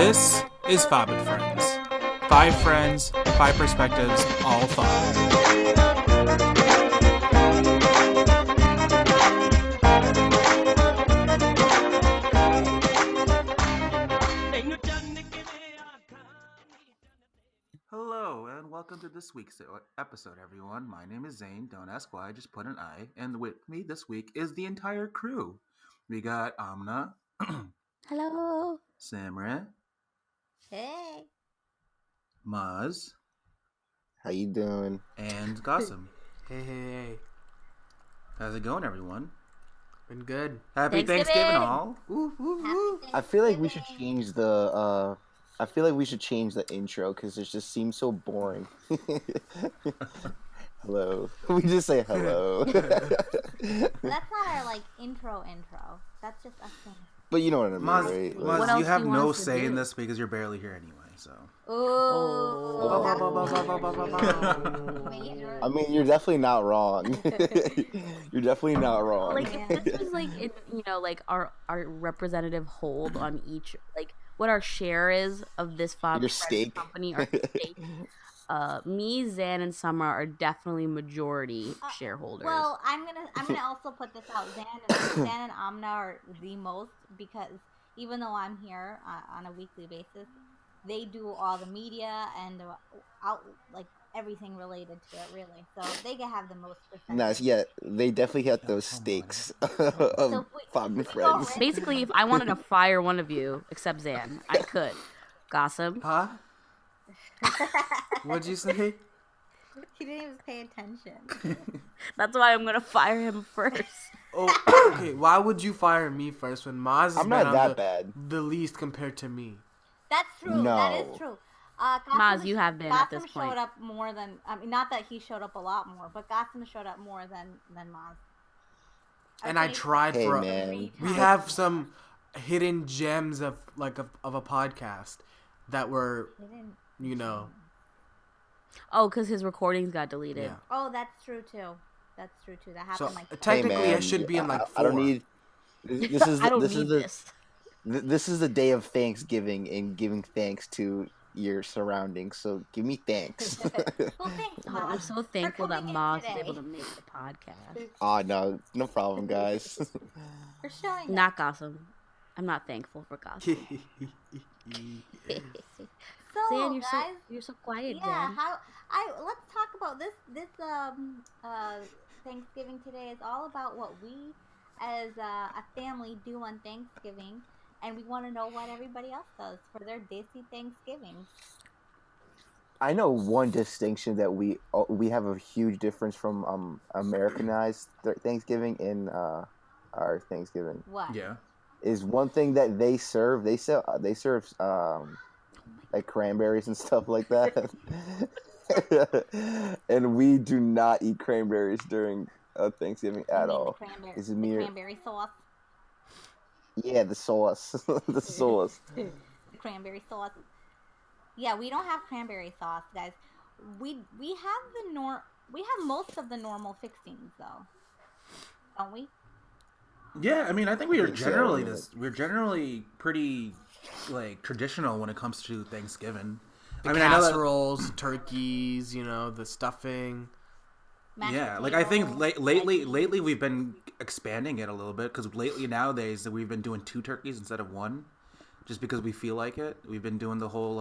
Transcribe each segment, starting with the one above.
This is Five with Friends. 5 friends, 5 perspectives, all fun. Hello, and welcome to this week's episode, everyone. My name is Zane. Don't ask why, just put an I. And with me this week is the entire crew. We got Amna, Hello. Samra, Hey. Maz, How you doing? and Gossam. Hey. How's it going, everyone? Been good. Happy Thanksgiving all. Woo, woo, woo. I feel like we should change the. I feel like we should change the intro because it just seems so boring. Hello. We just say hello. That's not our intro. That's just us saying. But you know what I mean, Maz, right? Maz, What you else have do you no want us to say in do? this because you're barely here anyway, so. I mean, you're definitely not wrong. You're definitely not wrong. Like if this was our representative hold on each what our share is of this Your stake. company, our stake. Me, Zan, and Summer are definitely majority shareholders. Well, I'm gonna also put this out. Zan and Amna are the most, because even though I'm here on a weekly basis, they do all the media and everything related to it, really. So they can have the most percentage. Nice, yeah, they definitely hit those stakes of Five Friends. Basically, if I wanted to fire one of you, except Zan, I could. Gossip. Huh? What'd you say? He didn't even pay attention. That's why I'm gonna fire him first. Oh, okay. Why would you fire me first when Maz is I'm not that bad. the least compared to me? That's true. No. That is true. Maz, you have been at this Gotham point. showed up more than, not that he showed up a lot more, but Gotham showed up more than Maz. And I tried Hey, for. man. We have some hidden gems of a podcast that were, you know. Oh, because his recordings got deleted. Yeah. Oh, that's true too. That So happened technically, Hey, I man, should be in 4. I don't need. This is I don't this need is the this. this is the day of Thanksgiving and giving thanks to your surroundings. So give me thanks. Well, thanks, I'm Maz. so thankful that coming in Maz was today. able to make the podcast. Oh no problem, guys. For showing up. Not Gossam. I'm not thankful for Gossam. So, Zan, guys, you're so quiet, yeah. Zan. Let's talk about this Thanksgiving today is all about what we as a family do on Thanksgiving, and we want to know what everybody else does for their Desi Thanksgiving. I know one distinction that we have a huge difference from Americanized Thanksgiving and our Thanksgiving. What? Yeah. Is one thing that they serve. They serve like cranberries and stuff like that. And we do not eat cranberries during Thanksgiving at all. It's The mere, cranberry sauce. yeah, the sauce, the sauce. The cranberry sauce. Yeah, we don't have cranberry sauce, guys. We have we have most of the normal fixings though, don't we? Yeah, I mean, I think we are think so, generally yeah. we're generally pretty traditional when it comes to Thanksgiving. The I mean, I know that, casseroles, turkeys, the stuffing. Mashed yeah, I think potatoes, lately we've been expanding it a little bit because nowadays we've been doing 2 turkeys instead of 1, just because we feel like it. We've been doing the whole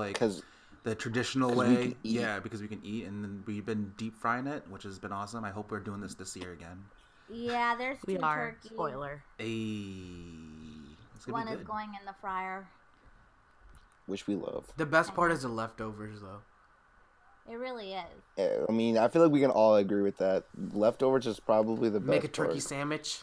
the traditional 'cause we way, can eat. yeah, because we can eat, and then we've been deep frying it, which has been awesome. I hope we're doing this year again. Yeah, there's 2 We are. turkeys. Spoiler. It's gonna One be is good. going in the fryer. Which we love. The best part is the leftovers, though. It really is. Yeah, I mean, I feel like we can all agree with that. Leftovers is probably the best. Make a turkey part. sandwich.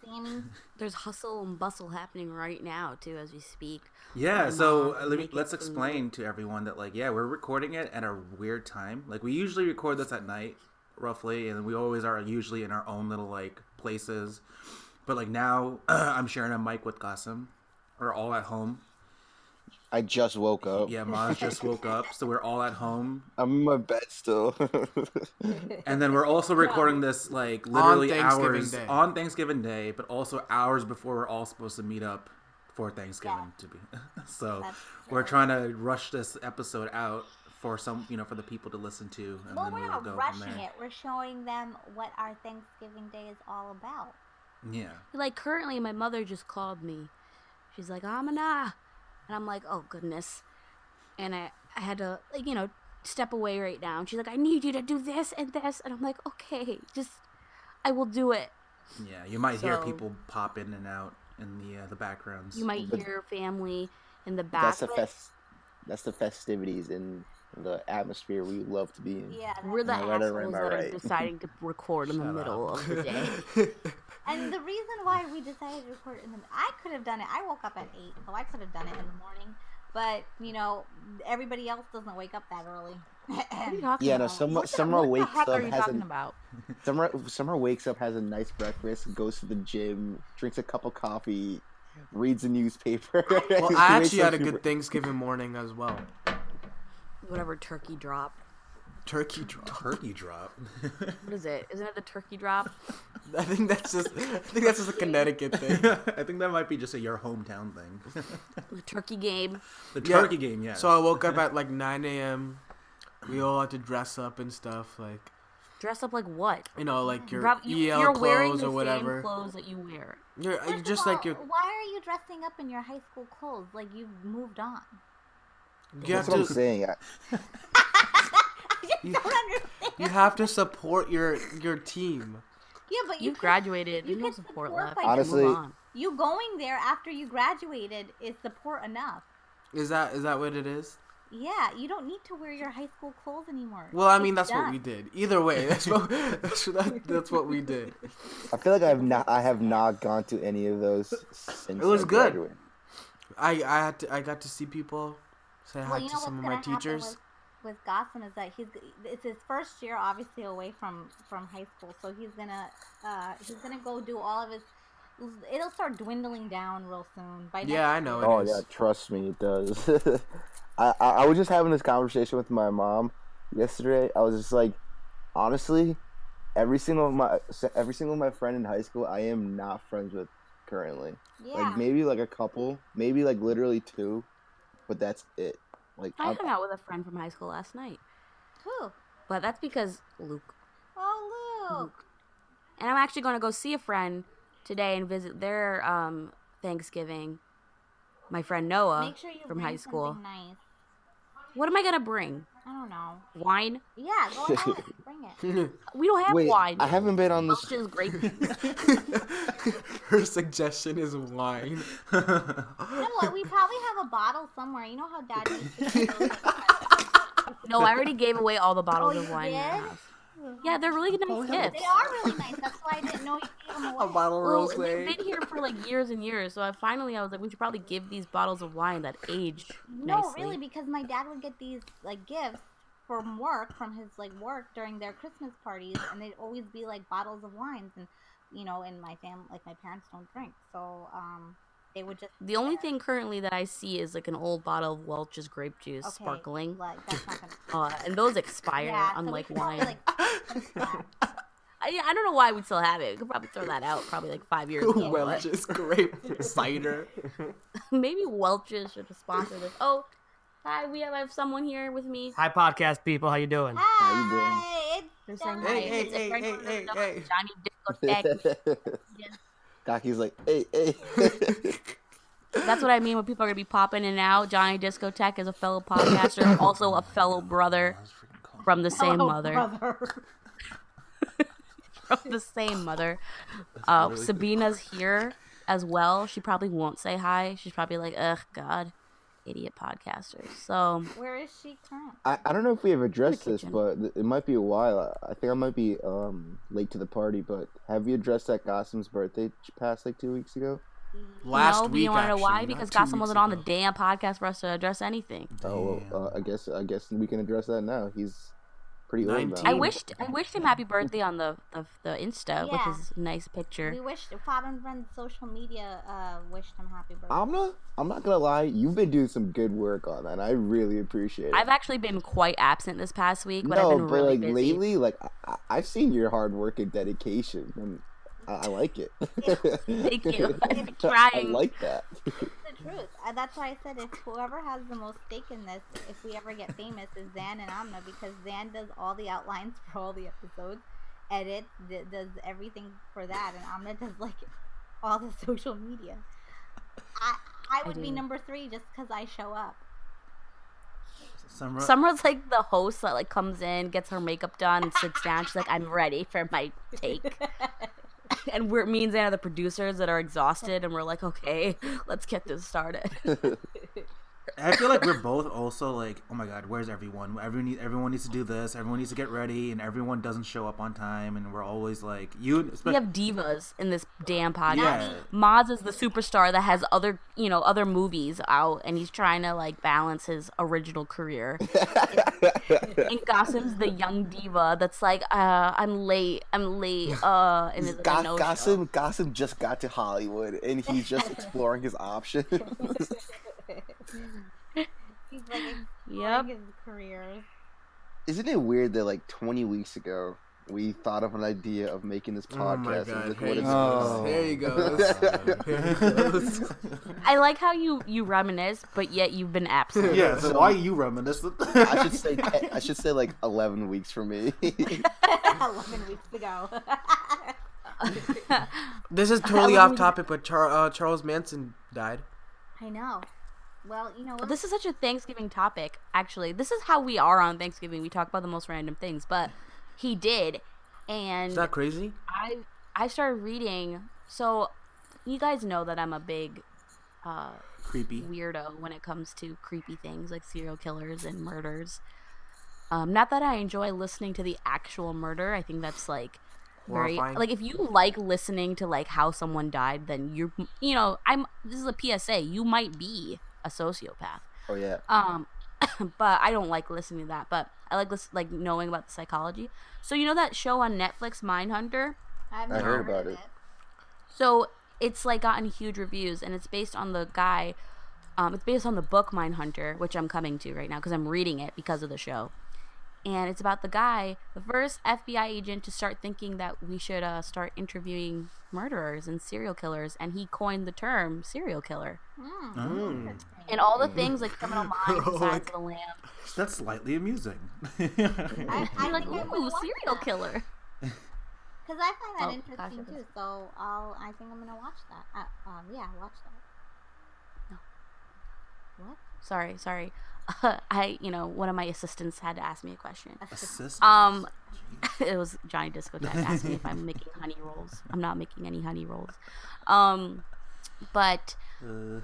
Sammy. There's hustle and bustle happening right now, too, as we speak. Yeah, My so mom making let's food. explain to everyone that we're recording it at a weird time. We usually record this at night, roughly, and we always are usually in our own little places. But now I'm sharing a mic with Qasim. We're all at home. I just woke up. Yeah, Maz just woke up, so we're all at home. I'm in my bed still. And then we're also recording this literally Thanksgiving hours Day. on Thanksgiving Day, but also hours before we're all supposed to meet up for Thanksgiving to be. So That's we're true. trying to rush this episode out for some, for the people to listen to, and Well, then we're we'll not go from rushing there. it. We're showing them what our Thanksgiving Day is all about. Yeah. Like, currently, my mother just called me. She's like, Amina. And I'm like, oh, goodness. And I had to, like, step away right now. And she's like, I need you to do this and this. And I'm like, okay, I will do it. Yeah, you might hear So- people pop in and out in the backgrounds. You might hear family in the back. That's the but That's the festivities and the atmosphere we love to be in. Yeah. We're the Am I right or assholes am I that are right? deciding to record in the Shut middle up. of the day. And the reason why we decided to record it I could have done it. I woke up at 8, so I could have done it in the morning. But, everybody else doesn't wake up that early. What are you talking Yeah, no, about? Summer what wakes the heck up, are you has talking a about? Summer wakes up, has a nice breakfast, goes to the gym, drinks a cup of coffee, reads a newspaper. Well, She I wakes actually up had a super- good Thanksgiving morning as well. Whatever turkey drop. Turkey drop. Turkey drop. What is it? Isn't it the turkey drop? I think that's just a Connecticut thing. I think that might be just your hometown thing. The turkey game. The Yeah. turkey game, yeah. So I woke up at like 9 a.m. We all had to dress up and stuff, like Dress up like what? like your Rob, EL you're wearing clothes the or whatever. same clothes that you wear. You're First just of all, like your. why are you dressing up in your high school clothes? Like, you've moved on. You have That's what I'm to. saying. I just don't understand. You have to support your team. Yeah, but You've graduated. you There's no can support support left. by You can Honestly- move on. you going there after you graduated is support enough. Is that what it is? Yeah, you don't need to wear your high school clothes anymore. Well, I mean It's that's what done. we did. Either way, that's what we did. I feel like I have not gone to any of those since It was I good. graduated. I got to see people, say hi Well, you to know what's some of gonna my teachers. happen with Gossen is that it's his first year, obviously away from high school, so he's gonna go do all of his. It'll start dwindling down real soon. By Yeah, I next know year. Oh is. yeah, trust me, it does. I was just having this conversation with my mom yesterday. I was just like, honestly, every single of my friend in high school, I am not friends with currently. Yeah. Like maybe like a couple, maybe like literally 2, but that's it. Like I hung out with a friend from high school last night, Who? but that's because Luke. Oh, Luke. And I'm actually going to go see a friend today and visit their Thanksgiving. My friend Noah Make sure you from bring high school. something nice. What am I gonna bring? I don't know. Wine? Yeah, go ahead. Bring it. We don't have wait, wine. I haven't been on this. Welch's grape juice. Her suggestion is wine. You know what? We probably have a bottle somewhere. You know how Dad used to do those, No, I already gave away all the bottles Oh, of you wine in our did? house. Yeah, they're really nice gifts. They are really nice. That's why I didn't know you gave them away. bottle Well, they've been here for like years and years, so I was like, we should probably give these bottles of wine that aged No, nicely. really, because my dad would get these like gifts from his work during their Christmas parties, and they'd always be like bottles of wines, and in my family, like my parents don't drink, so they would just. The only thing currently that I see is like an old bottle of Welch's grape juice, Okay, sparkling. Like that's not gonna. And those expire, Yeah, so we unlike should probably, wine. fix that. I don't know why we still have it. We could probably throw that out probably like 5 years ago. Welch's grape cider. Maybe Welch's should sponsor this. Oh, hi, I have someone here with me. Hi, podcast people. How you doing? Hi, They're it's saying Johnny. hi. Hey, It's a hey, friend hey, from hey, the hey. Johnny Discotheque. Dockie's like, hey. That's what I mean when people are gonna be popping in and out. Johnny Discotheque is a fellow podcaster, also a fellow brother from the same Hello, mother. brother. From the same mother. Sabina's here as well. She probably won't say hi. She's probably like, ugh, God, idiot podcasters. So Where is she currently? I don't know if we have addressed In the this, kitchen. but it might be a while. I think I might be late to the party, but have you addressed that Gossam's birthday passed like 2 weeks ago? Last no, but week, you want to know why? actually, Because not 2 Gossam wasn't weeks on the ago. damn podcast for us to address anything. Oh, well, I guess we can address that now. He's pretty old 19. now. I wished him happy birthday on the Insta with Yeah. his nice picture. We wished Pop and Friends social media wished him happy birthday. I'm not gonna lie. You've been doing some good work on that. And I really appreciate it. I've actually been quite absent this past week, but no, I've been but really like busy. lately, like I've seen your hard work and dedication, and I like it. Thank you. I've been I trying. like that. The truth. That's why I said if whoever has the most stake in this, if we ever get famous, is Zan and Amna, because Zan does all the outlines for all the episodes, edits, does everything for that, and Amna does like all the social media. I would be number 3 just because I show up. Summer's like the host that like comes in, gets her makeup done, and sits down. She's like, "I'm ready for my take." And me and Zan are the producers that are exhausted, and we're like, "Okay, let's get this started." I feel like we're both also like, oh my god, where's everyone? Everyone needs to do this. Everyone needs to get ready, and everyone doesn't show up on time. And we're always like, we have divas in this damn podcast. Yeah. Maz is the superstar that has other movies out, and he's trying to like balance his original career. And Qasim's the young diva that's like, I'm late, and it's like, no Qasim just got to Hollywood, and he's just exploring his options. He's like exploring his career. Isn't it weird that like 20 weeks ago we thought of an idea of making this podcast? There you go. I like how you reminisce, but yet you've been absent. Yeah, so why you reminisce? I should say like 11 weeks for me. 11 weeks ago. This is totally off topic, but Charles Manson died. I know. Well, you know what? This is such a Thanksgiving topic, actually. This is how we are on Thanksgiving. We talk about the most random things, but he did, and... Is that crazy? I started reading, so you guys know that I'm a big creepy weirdo when it comes to creepy things like serial killers and murders. Not that I enjoy listening to the actual murder. I think that's like very horrifying. Like if you like listening to like how someone died, then this is a PSA. You might be a sociopath. Oh yeah. But I don't like listening to that. But I like knowing about the psychology. So you know that show on Netflix, Mindhunter? I heard about it. So it's like gotten huge reviews, and it's based on the guy. It's based on the book Mindhunter, which I'm coming to right now because I'm reading it because of the show. And it's about the guy, the first FBI agent to start thinking that we should start interviewing murderers and serial killers, and he coined the term serial killer. And all the things like Criminal Minds, Besides the Lamb. That's slightly amusing. I'm like, ooh, serial killer. Because I find that interesting too. So I think I'm gonna watch that. Watch that. No. What? Sorry. One of my assistants had to ask me a question. Assistant? It was Johnny Disco Dad asked me if I'm making honey rolls. I'm not making any honey rolls. But no.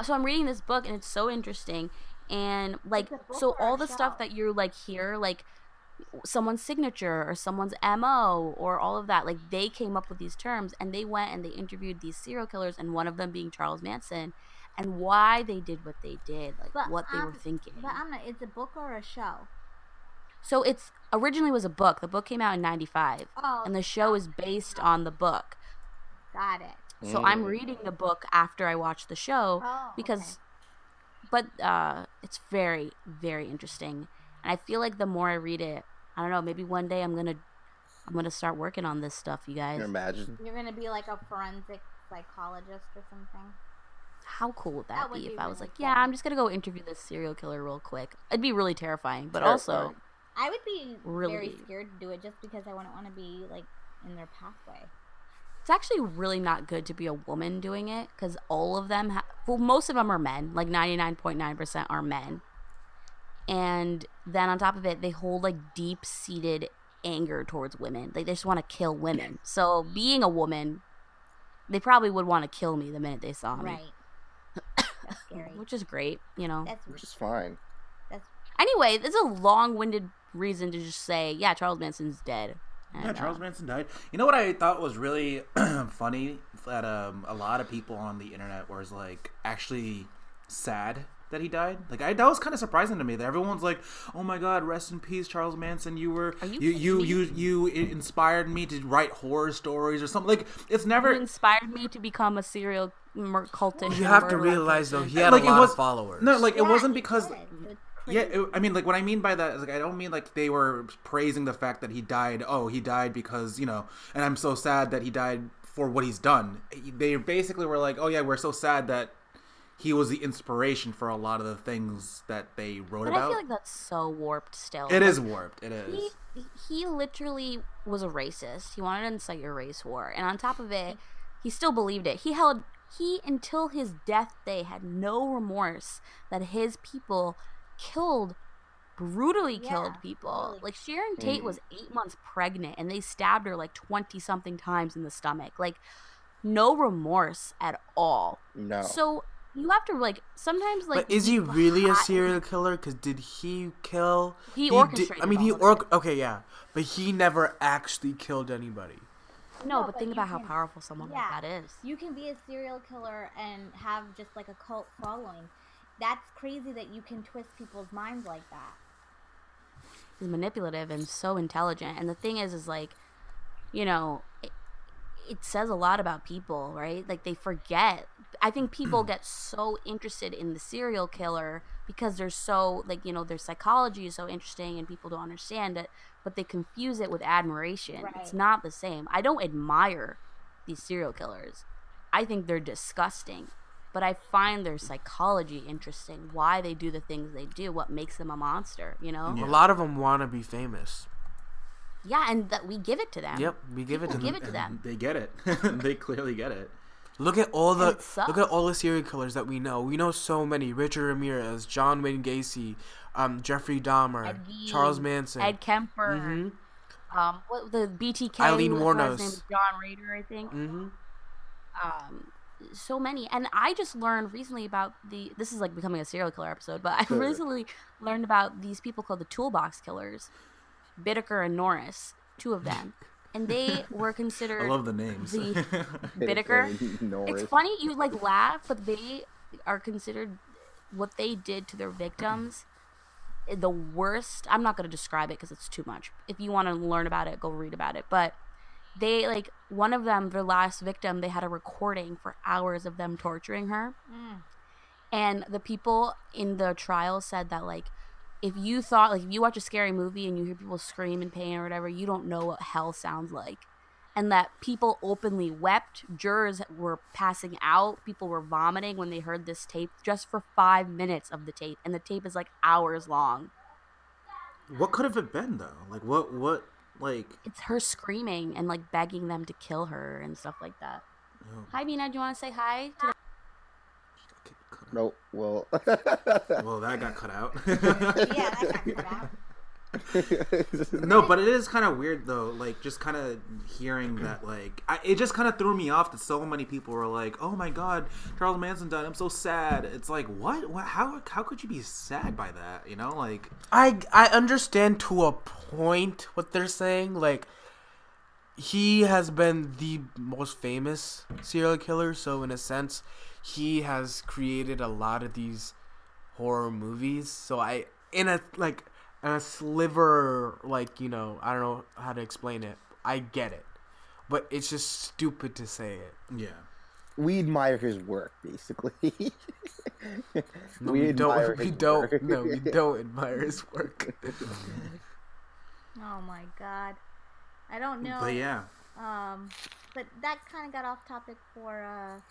So I'm reading this book, and it's so interesting. And like, so all the stuff that you're like hear, like someone's signature or someone's MO or all of that, like they came up with these terms, and they went and they interviewed these serial killers, and one of them being Charles Manson. And why they did what they did, like what they were thinking. But Amna, it's a book or a show? So it's originally was a book. The book came out in '95, and the show is based on the book. Got it. So I'm reading the book after I watch the show because, but it's very, very interesting, and I feel like the more I read it, I don't know, maybe one day I'm gonna start working on this stuff, you guys. Can you imagine? You're gonna be like a forensic psychologist or something. How cool would that be if I was really like, yeah, I'm just gonna go interview this serial killer real quick? It'd be really terrifying, but also I would be really very scared to do it just because I wouldn't want to be like in their pathway. It's actually really not good to be a woman doing it because all of them, most of them are men. Like 99.9% are men, and then on top of it, they hold like deep-seated anger towards women. Like they just want to kill women. So being a woman, they probably would want to kill me the minute they saw me. Right. That's scary. Which is great, you know. Which is fine. Anyway, there's a long-winded reason to just say, yeah, Charles Manson's dead. Charles Manson died. You know what I thought was really funny? That a lot of people on the internet was like actually sad that he died. Like that was kind of surprising to me. That everyone's like, "Oh my God, rest in peace, Charles Manson. You inspired me to write horror stories or something." Like it's never inspired me to become a serial cultist. You have to realize though, he had a lot of followers. No, like it wasn't because. Yeah, I mean, like, what I mean by that is, like, I don't mean, like, they were praising the fact that he died. Oh, he died because, and I'm so sad that he died for what he's done. They basically were like, oh, yeah, we're so sad that he was the inspiration for a lot of the things that they wrote But about. I feel like that's so warped still. It is warped. It He, is. he literally was a racist. He wanted to incite a race war. And on top of it, he still believed it. He, until his death day, had no remorse that his people brutally killed people. Totally. Like, Sharon Tate was 8 months pregnant, and they stabbed her, like, 20-something times in the stomach. Like, no remorse at all. No. So, you have to, like, sometimes, like... But is he really a serial killer? Because did he kill... He orchestrated Okay, yeah. But he never actually killed anybody. No, but think about how powerful someone like that is. You can be a serial killer and have just like a cult following. That's crazy that you can twist people's minds like that. He's manipulative and so intelligent. And the thing is like, you know, it says a lot about people, right? Like, they forget. I think people get so interested in the serial killer because they're so, like, you know, their psychology is so interesting and people don't understand it, but they confuse it with admiration. Right. It's not the same. I don't admire these serial killers. I think they're disgusting, but I find their psychology interesting, why they do the things they do, what makes them a monster, you know? A lot of them want to be famous. Yeah, and that we give it to them. Yep, we give it to them. Give it to them. They get it. They clearly get it. Look at all And it sucks. the serial killers that we know. We know so many: Richard Ramirez, John Wayne Gacy, Jeffrey Dahmer, Ed Gein, Charles Manson, Ed Kemper, Mhm. what the BTK, Eileen who Wuornos. his name is John Rader, I think. Mhm. So many, and I just learned recently about this is like becoming a serial killer episode, but I recently learned about these people called the Toolbox Killers, Bittaker and Norris, two of them, and they were considered. I love the names. The Bittaker. It's funny, you like laugh, but they are considered what they did to their victims. The worst. I'm not going to describe it because it's too much. If you want to learn about it, go read about it. But they, like, one of them, their last victim, they had a recording for hours of them torturing her. And the people in the trial said that, like, if you watch a scary movie and you hear people scream in pain or whatever, you don't know what hell sounds like. And that people openly wept. Jurors were passing out. People were vomiting when they heard this tape just for 5 minutes of the tape. And the tape is like hours long. What could have it been, though? Like, what, like... It's her screaming and, like, begging them to kill her and stuff like that. Oh. Hi, Mina. Do you want to say hi? To the- Nope. Well. Well, that got cut out. Yeah, that got cut out. No, but it is kind of weird, though. Like, just kind of hearing that, like... it just kind of threw me off that so many people were like, oh my god, Charles Manson died, I'm so sad. It's like, what? How could you be sad by that, you know? Like... I understand to a point what they're saying. Like, he has been the most famous serial killer, so in a sense, he has created a lot of these horror movies. So in a sliver, like, you know, I don't know how to explain it. I get it, but it's just stupid to say it. Yeah. We admire his work, basically. No, we don't. We don't. No, we don't admire his work. Oh my god. I don't know. But yeah. But that kind of got off topic for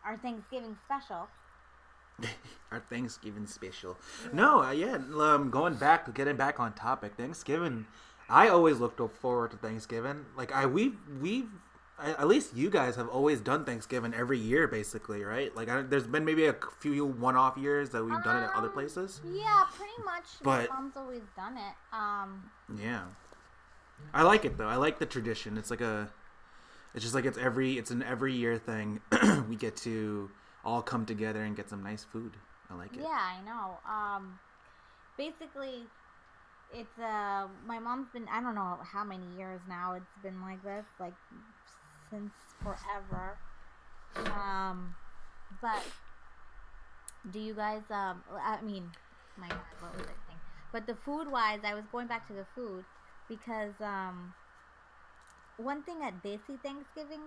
our Thanksgiving special. Our Thanksgiving special. No, getting back on topic. Thanksgiving, I always looked forward to Thanksgiving. Like at least you guys have always done Thanksgiving every year, basically, right? Like, there's been maybe a few one-off years that we've done it at other places. Yeah, pretty much. But my mom's always done it. Yeah, I like it though. I like the tradition. It's just like it's an every year thing. We get to all come together and get some nice food. I like it. Yeah, I know. Basically, it's my mom's been, I don't know how many years now it's been like this, like since forever. But do you guys I mean, my God, what was I saying? But the food wise, I was going back to the food because one thing at Desi Thanksgiving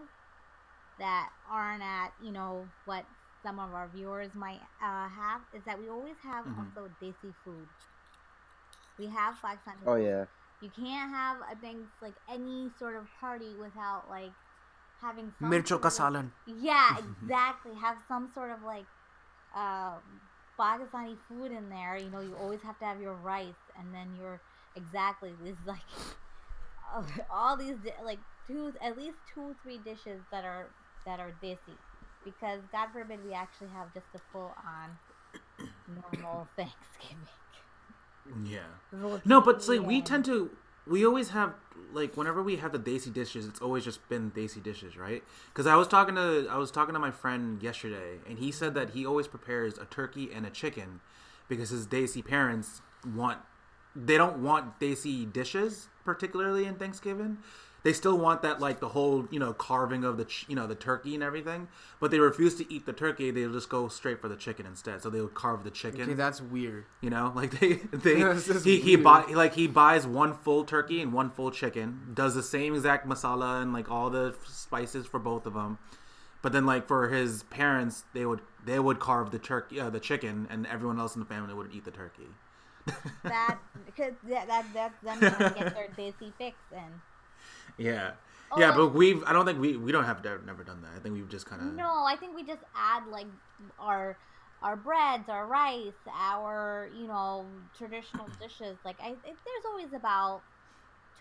that aren't at, you know, what some of our viewers might have is that we always have also Desi food. We have Flag Sunday. Oh yeah. You can't have, I think, like any sort of party without like having some Mircho sort of, kasalan. yeah, exactly. Have some sort of like Pakistani food in there. You know, you always have to have your rice, and then your exactly this is like all these like at least 2-3 dishes that are desi, because God forbid we actually have just a full on normal Thanksgiving. Yeah. Roti No, but see, and- we always have, like, whenever we have the desi dishes, it's always just been desi dishes, right? Because I was talking to my friend yesterday, and he said that he always prepares a turkey and a chicken because his desi parents they don't want desi dishes, particularly in Thanksgiving. They still want that, like, the whole, carving of the the turkey and everything, but they refuse to eat the turkey. They'll just go straight for the chicken instead. So they would carve the chicken. Okay, that's weird. Like they This is he weird. he buys one full turkey and one full chicken, does the same exact masala and like all the spices for both of them, but then like for his parents they would carve the turkey, the chicken, and everyone else in the family would eat the turkey. that because that's them trying to get their desi fix in. Yeah. Oh, Yeah, but I don't think we don't have never done that. I think we've just kind of. No, I think we just add like our breads, our rice, our traditional dishes. Like there's always about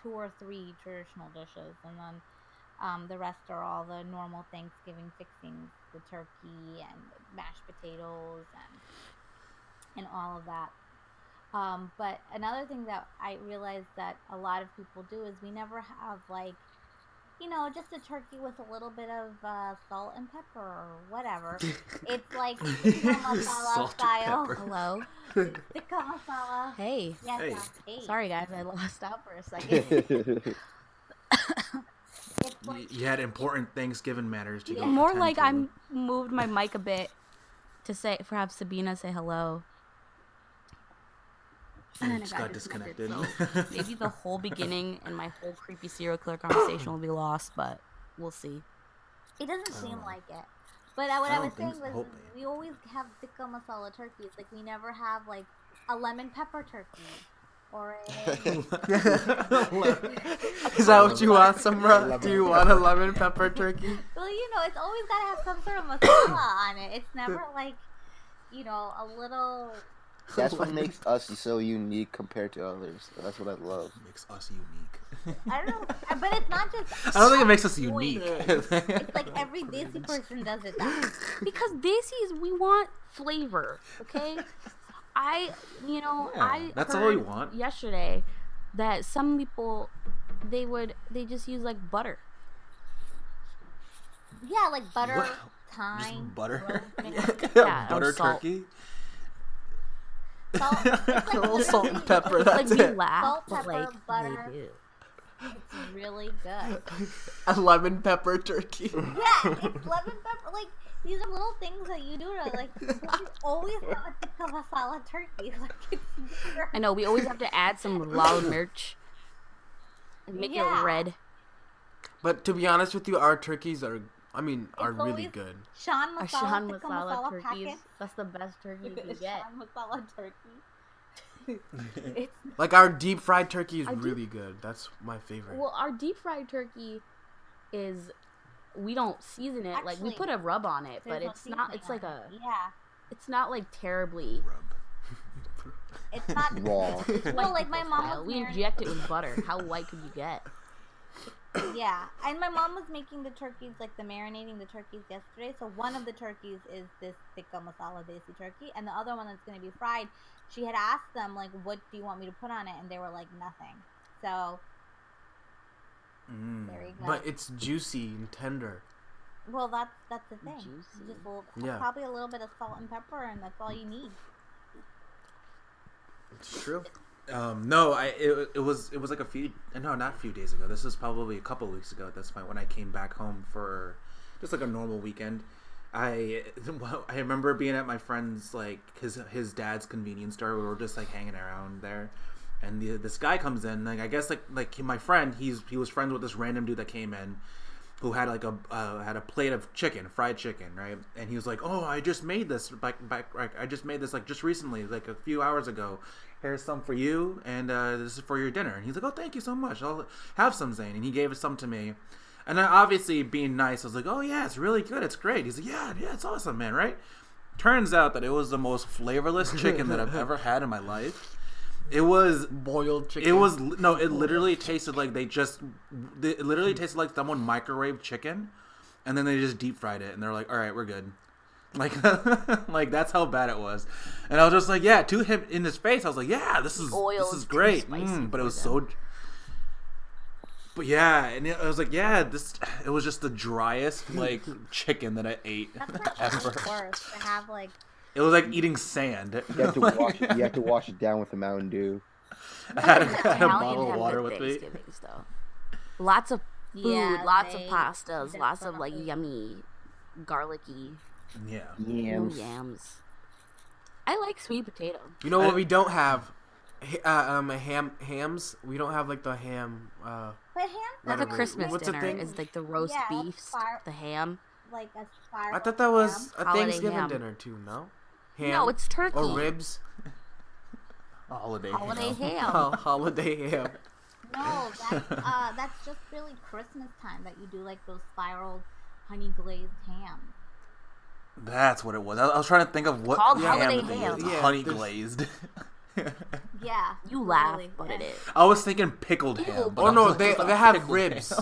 2 or 3 traditional dishes, and then the rest are all the normal Thanksgiving fixings, the turkey and mashed potatoes and all of that. But another thing that I realized that a lot of people do is we never have like, just a turkey with a little bit of salt and pepper or whatever. It's like tikka masala Salt and style. pepper. Hello. Tikka masala. Hey. Yes, Hey. hey. Sorry, guys. I lost out for a second. It's like, You had important Thanksgiving matters to go. More attend like to. I moved my mic a bit to have Sabina say hello. And then it just got disconnected. so maybe the whole beginning and my whole creepy serial killer conversation will be lost, but we'll see. it doesn't seem like it. But what I I was don't think saying so. was Hopefully. we always have tikka masala turkeys. Like we never have like a lemon pepper turkey or a Is that what you want, Samra? Do you want a lemon pepper turkey? well, it's always gotta have some sort of masala on it. It's never like a little. That's what makes us so unique compared to others. That's what I love. Makes us unique. I don't know, but it's not just. I don't think it makes us point. unique. It's like every desi person does it that way. Because Desi's, we want flavor, okay? I that's all heard we want. yesterday that some people they just use like butter. Yeah, like butter, What? thyme, Just butter. rosemary, Yeah, or Butter salt. turkey. salt. It's like A little salt and literally pepper. Like That's we it. laugh, Salt, but pepper, like butter. they do. It's really good. A lemon pepper turkey. Yeah, it's lemon pepper. Like these are little things that you do to like. You always have a tikka masala turkey. Like it's I know we always have to add some loud merch and make Yeah. it red. But to be honest with you, our turkeys are really always- good. Shan A masala, Shan tikka masala masala turkeys. packet. That's the best turkey you can The get. Shan masala turkey. It's Like our deep fried turkey is Our deep- really good. That's my favorite. Well, our deep fried turkey is we don't season it. Like we Actually, put a rub on it, there's but no it's not. It's seasoning like on a. it. Yeah. It's not like terribly. Rub. It's not Raw. Well, like my mom style. was We married. inject it with butter. How white could you get? Yeah, and my mom was making the turkeys, like the marinating the turkeys yesterday. So one of the turkeys is this tikka masala desi turkey, and the other one that's going to be fried. She had asked them like, "What do you want me to put on it?" And they were like, "Nothing." So there you go. But it's juicy and tender. Well, that's the thing. Juicy. Just Yeah. probably a little bit of salt and pepper, and that's all you need. It's true. No, it was like not a few days ago. This was probably a couple weeks ago at this point when I came back home for just like a normal weekend. I remember being at my friend's like his dad's convenience store. We were just like hanging around there, and this guy comes in. Like I guess like my friend, he was friends with this random dude that came in, who had like a plate of fried chicken, right? And he was like, "Oh, I just made this I just made this like just recently, like a few hours ago. Here's some for you, and this is for your dinner." And he's like, "Oh, thank you so much. I'll have some, Zane." And he gave some to me. And then obviously being nice, I was like, oh yeah, it's really good. It's great. He's like, yeah, it's awesome, man, right? Turns out that it was the most flavorless chicken that I've ever had in my life. It was boiled chicken. It was no. It literally tasted like it literally tasted like someone microwaved chicken, and then they just deep fried it, and they're like, "All right, we're good." Like, like that's how bad it was. And I was just like, "Yeah," to him in his face. I was like, "Yeah, this is great." But it was so. But yeah, and I was like, "Yeah, it was just the driest like chicken that I ate That's ever." worse to have like. It was like eating sand. You have to wash it. You have to wash it down with the Mountain Dew. I had a Italians bottle of have water good with me. Thanksgivings, though. Lots of food, Yeah, lots of they pastas, lots of like definitely- yummy, garlicky Yeah. Yams. I like sweet potato. You know what we don't have? Hams. We don't have like the ham. But ham We have a Whatever. Christmas What's the dinner. thing? It's like the roast Yeah, beefs, fire- the ham. like a spiral. I thought that was a Holiday Thanksgiving ham. dinner too. No. Ham No, it's turkey. or ribs. Holiday Holiday ham. ham. Holiday ham. No, that's just really Christmas time that you do like those spiraled honey glazed ham. That's what it was. I was trying to think of what Called ham holiday it ham. was. Yeah, Honey there's- glazed. Yeah. You laugh, really, but it is. I was thinking pickled ham. but Oh I no, was they like, have pickled ribs.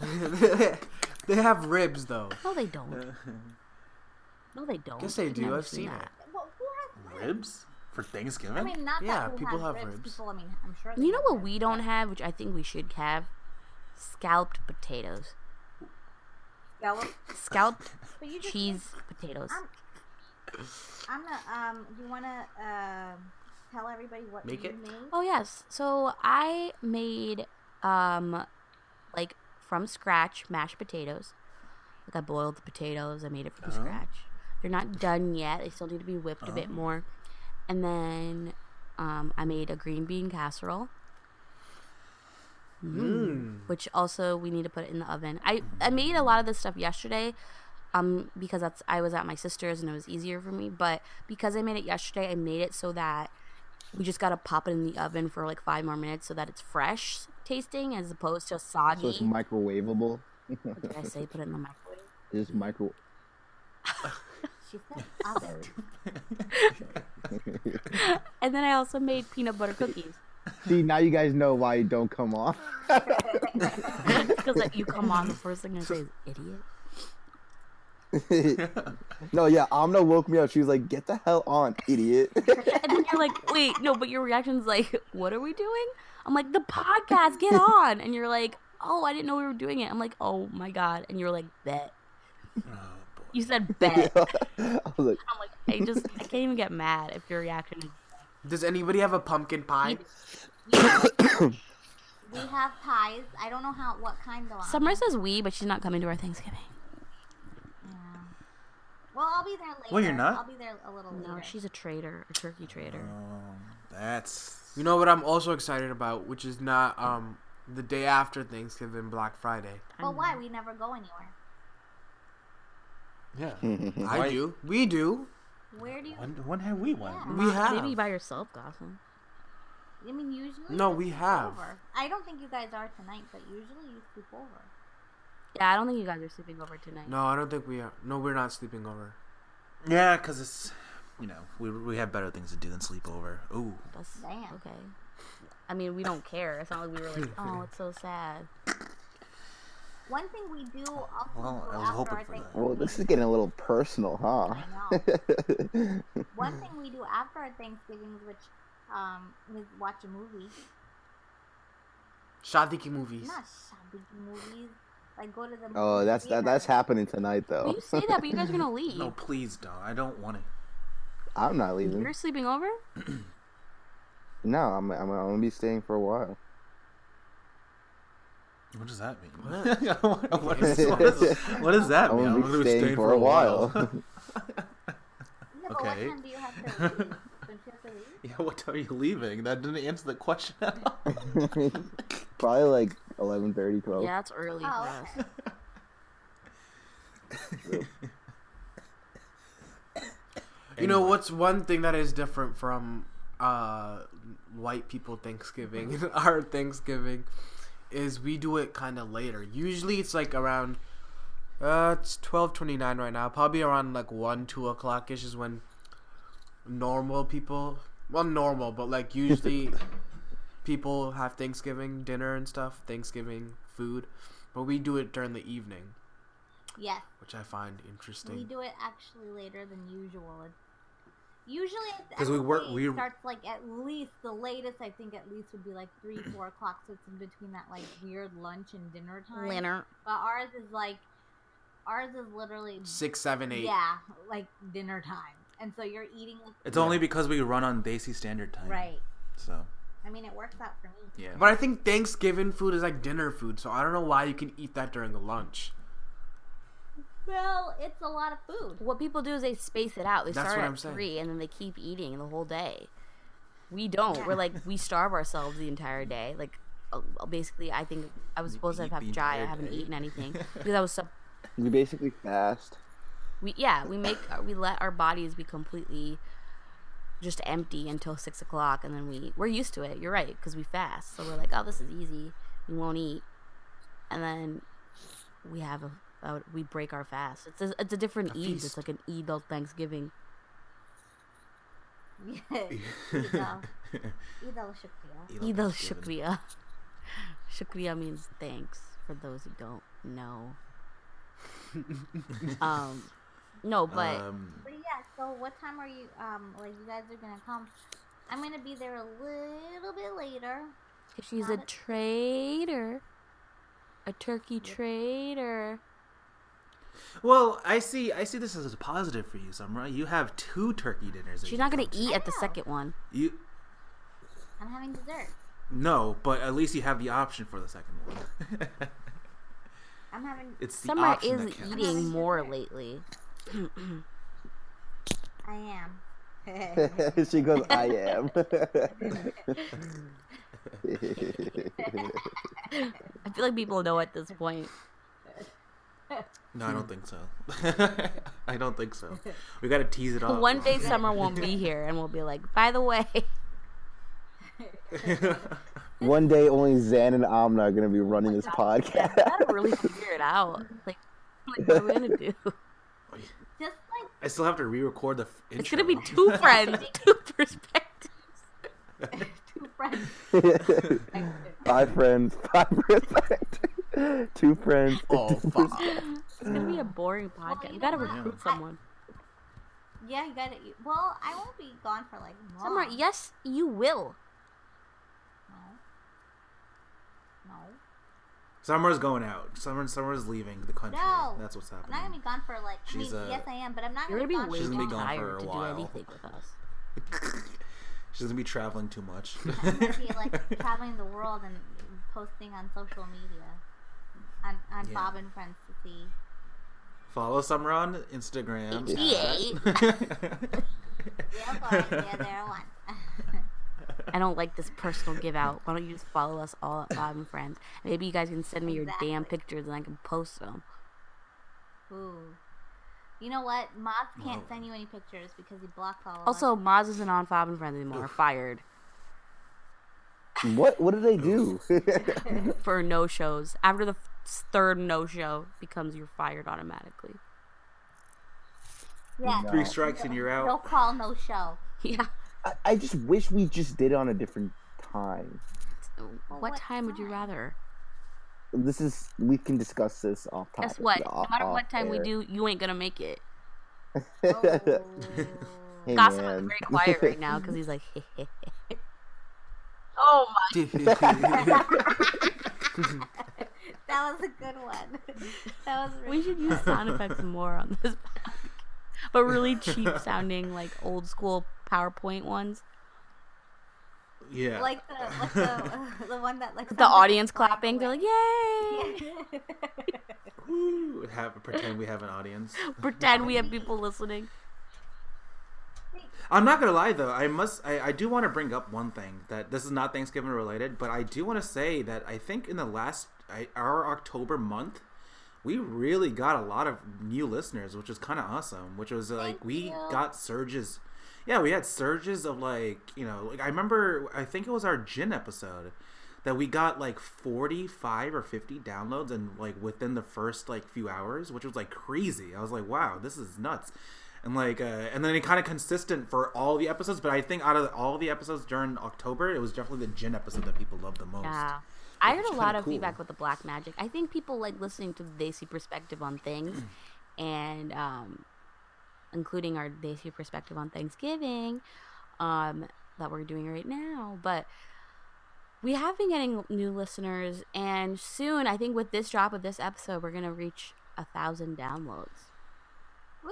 ham. They have ribs though. No, they don't. No, they don't. Guess they I've do. never I've seen it. Well, who has ribs? Ribs for Thanksgiving? I mean, not Yeah, that who people has have ribs. ribs. People, I mean, I'm sure. they You know have what ribs, we don't but- have, which I think we should have? Scalloped potatoes. Scalloped But you just cheese potatoes. I'm gonna. You wanna tell everybody what Make you it? made? Oh yes. So I made like from scratch mashed potatoes. Like I boiled the potatoes, I made it from scratch. They're not done yet. They still need to be whipped a bit more. And then I made a green bean casserole. Which also we need to put it in the oven. I made a lot of this stuff yesterday because I was at my sister's and it was easier for me, but because I made it yesterday, I made it so that we just gotta pop it in the oven for like 5 more minutes so that it's fresh tasting as opposed to soggy. So it's microwavable. What did I say? Put it in the microwave. It's micro. She said oven. And then I also made peanut butter cookies See, now you guys know why you don't come off. because you come on, the first thing I say is idiot. No, yeah, Amna woke me up. She was like, "Get the hell on, idiot." And then you're like, wait, no, but your reaction's like, what are we doing? I'm like, the podcast, get on. And you're like, oh, I didn't know we were doing it. I'm like, oh my God. And you're like, bet. You said bet. I was like, I'm like, I can't even get mad if your reaction is. Does anybody have a pumpkin pie? We have pies. I don't know what kind though. Summer says we, but she's not coming to our Thanksgiving. Yeah. Well, I'll be there later. Well, you're not? I'll be there a little later. No, she's a trader, a turkey trader. That's You know what I'm also excited about, which is not the day after Thanksgiving, Black Friday. But why? We never go anywhere. yeah. I do. We do. Where do you? When have we went? Yeah. We have. Maybe by yourself, Gotham. I mean, usually. No, you we sleep have. over. I don't think you guys are tonight, but usually you sleep over. Yeah, I don't think you guys are sleeping over tonight. No, I don't think we are. No, we're not sleeping over. Yeah, because it's we have better things to do than sleep over. Ooh. That's Damn. okay. I mean, we don't care. It's not like we were like, oh, it's so sad. One thing we do also Well, do I was after hoping our for that. "Well, this is getting a little personal, huh?" I know. One thing we do after our Thanksgivings, which is watch a movie. Shadiki movies. Not shopping movies. Like go to the. Oh, movie that's theater. happening tonight, Well, though. you say that, but you guys are gonna leave. No, please don't. I don't want to. I'm not leaving. You're sleeping over? No, I'm gonna be staying for a while. What does that mean? What? what does that I'm mean? gonna be staying for a while. Yeah, but Okay. what time do you have to leave? Don't you have to leave? Yeah, what time are you leaving? That didn't answer the question at all. Probably like 11:30, 12. Yeah, it's early Oh, for us. okay. You know what's one thing that is different from white people Thanksgiving, our Thanksgiving, is we do it kind of later. Usually it's like around it's 12:29 right now. Probably around like 1-2 o'clock ish is when normal people, well, normal, but like usually people have Thanksgiving dinner and stuff, Thanksgiving food, but we do it during the evening, Yes. which I find interesting. We do it actually later than usual. Usually, Because we work, it starts like at least the latest. I think at least would be like 3-4 o'clock. So it's in between that like weird lunch and dinner time. Dinner. But ours is literally 6, 7, 8. Yeah, like dinner time. And so you're eating. it's only because we run on Desi Standard Time. Right. So. I mean, it works out for me. Yeah. But I think Thanksgiving food is like dinner food, so I don't know why you can eat that during the lunch. Well, it's a lot of food. What people do is they space it out. They That's start what at I'm saying. 3 and then they keep eating the whole day. We don't. Yeah. We're like, we starve ourselves the entire day. Like, basically, I think I was supposed to eat have the chai. I entire haven't day. eaten anything because I was You basically fast. we let our bodies be completely just empty until 6 o'clock, and then we're used to it. You're right, because we fast, so we're like, oh, this is easy. We won't eat, and then we break our fast. It's a different Eid. feast. It's like an Eid of Thanksgiving. Eid al-Shukriya. Eid al Shukriya. Shukriya means thanks. For those who don't know. No, but But yeah, so what time are you, like, you guys are gonna come? I'm gonna be there a little bit later. she's a traitor. A turkey traitor. Well, I see this as a positive for you, Summer. You have 2 turkey dinners. that She's you not gonna come to. eat at the know. second one. You I'm having dessert. no, but at least you have the option for the second one. I'm having, It's the Summer option is that counts. eating more lately. I am. She goes, I am. I feel like people know at this point. No, I don't think so. I don't think so. We got to tease it off. One day Summer won't be here and we'll be like, by the way. One day only Zan and Amna are gonna be running this podcast. Gotta really figure it out. Like what are we gonna do? Just like, I still have to re-record the intro. It's gonna be 2 friends, 2 perspectives. 2 friends. 5 friends, 5 perspectives. 2 friends. Oh, fuck. It's gonna be a boring podcast. you You gotta know what? recruit someone. Yeah, you gotta, well, I won't be gone for like long. Summer, yes, you will. No. Summer's going out. Summer's leaving the country. No. That's what's I'm happening. not gonna be gone for like, She's, yes I am, but I'm not You're gonna gonna be be gone way She's for gonna too be long. gone for tired a to do while. anything with us. She's gonna be traveling too much. I'm gonna be like traveling the world and posting on social media. On Yeah. Bob and Friends to see. Follow Summer on Instagram. Yeah. Yeah, boy, yeah, there one. I don't like this personal give out. Why don't you just follow us all at Bob and Friends? Maybe you guys can send me your damn Exactly. pictures and I can post them. Ooh. You know what? Moz can't Whoa. send you any pictures because he blocked all of Also, us. Maz isn't on Bob and Friends anymore. Fired What did they do? for no shows. After the 3rd no show, becomes you're fired automatically. Yeah. 3 strikes and you're No out. call, no show. Yeah. I just wish we just did it on a different time. What what time would you time? rather? We can discuss this off topic. Guess what? No off- matter what off time we air. do, you ain't gonna make it. Oh. Hey, Gossip is man. very quiet right now because he's like, oh my. That was a good one. That was really We should use sound effects more on this podcast. But really cheap sounding, like old school PowerPoint ones. Yeah. like the one that like The audience clapping. They're like, yay! Woo. Pretend we have an audience. Pretend we have people listening. I'm not gonna lie though. I do want to bring up one thing that this is not Thanksgiving related, but I do want to say that I think in the our October month, we really got a lot of new listeners, which was kind of awesome. Which was like Thank we you. got surges. Yeah, we had surges of like I remember I think it was our gin episode that we got like 45 or 50 downloads and like within the first like few hours, which was like crazy. I was like, wow, this is nuts. And like and then it kind of consistent for all the episodes, but I think out of all the episodes during October, it was definitely the Jin episode that people loved the most. Yeah. I heard a lot of cool. feedback with the black magic. I think people like listening to the Desi perspective on things, and including our Desi perspective on Thanksgiving, that we're doing right now. But we have been getting new listeners, and soon, I think with this drop of this episode, we're gonna reach 1,000 downloads. Woo!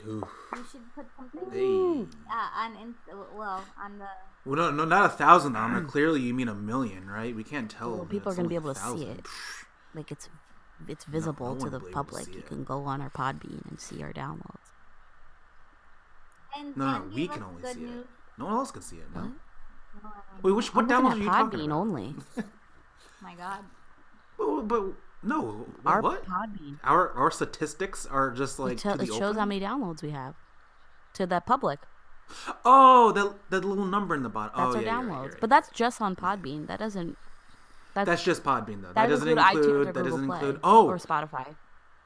Ooh. You should put something Hey. on the. Well, no, not 1,000. Clearly, you mean 1,000,000, right? We can't tell. Well, people are It's gonna be only able to see 1,000. it. Like it's visible to one the will be able to public. see You it. can go on our Podbean and see our downloads. And No, Zan we gave can us only good see news. it. No one else can see it. No. What? Wait, what I'm downloads are looking you at talking Podbean about? only. My God. But no. Our What? Podbean. Our statistics are just like to the It shows open? how many downloads we have to the public. Oh, that little number in the bottom. That's oh, our yeah, downloads. you're right, you're right. But that's just on Podbean. That doesn't. That's just Podbean though. That doesn't include iTunes or include. That Google doesn't Play include. or Oh, Spotify.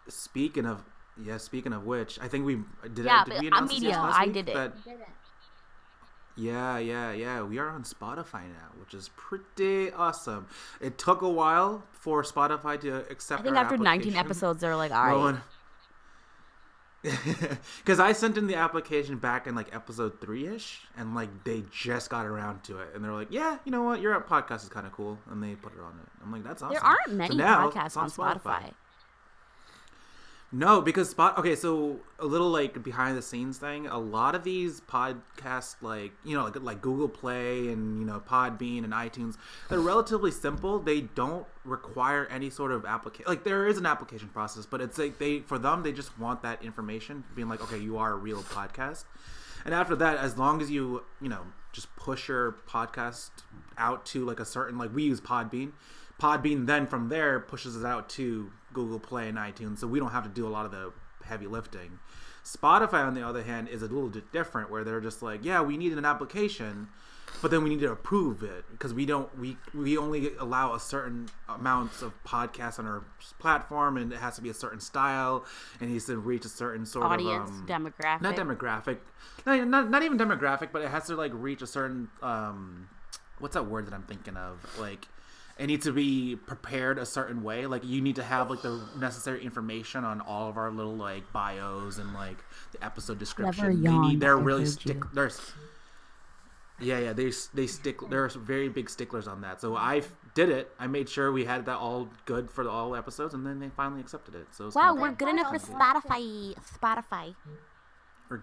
speaking of which, I think we did. Yeah, Did we but announce this media, last I week? did it. That- Didn't. Yeah. We are on Spotify now, which is pretty awesome. It took a while for Spotify to accept. I think our after 19 application. episodes, they're like, all right. Because I sent in the application back in like episode 3-ish, and like they just got around to it, and they're like, "Yeah, you know what? Your podcast is kind of cool," and they put it on it. I'm like, "That's awesome." There aren't many So now podcasts it's on Spotify. No, because Okay, so a little like behind the scenes thing. A lot of these podcasts, like like Google Play and Podbean and iTunes, they're relatively simple. They don't require any sort of application. Like there is an application process, but it's like they just want that information, being like, okay, you are a real podcast. And after that, as long as you just push your podcast out to like a certain, like we use Podbean. Podbean then from there pushes it out to Google Play and iTunes, so we don't have to do a lot of the heavy lifting. Spotify, on the other hand, is a little bit different, where they're just like, yeah, we need an application, but then we need to approve it because we only allow a certain amounts of podcasts on our platform, and it has to be a certain style, and it needs to reach a certain sort Audience, of demographic. not demographic, not even demographic, but it has to like reach a certain what's that word that I'm thinking of, like. It needs to be prepared a certain way. Like you need to have like the necessary information on all of our little like bios and like the episode description. They're really They're very big sticklers on that. So I did it. I made sure we had that all good for all episodes, and then they finally accepted it. So it's Wow, kinda we're fun. good enough for Spotify. We're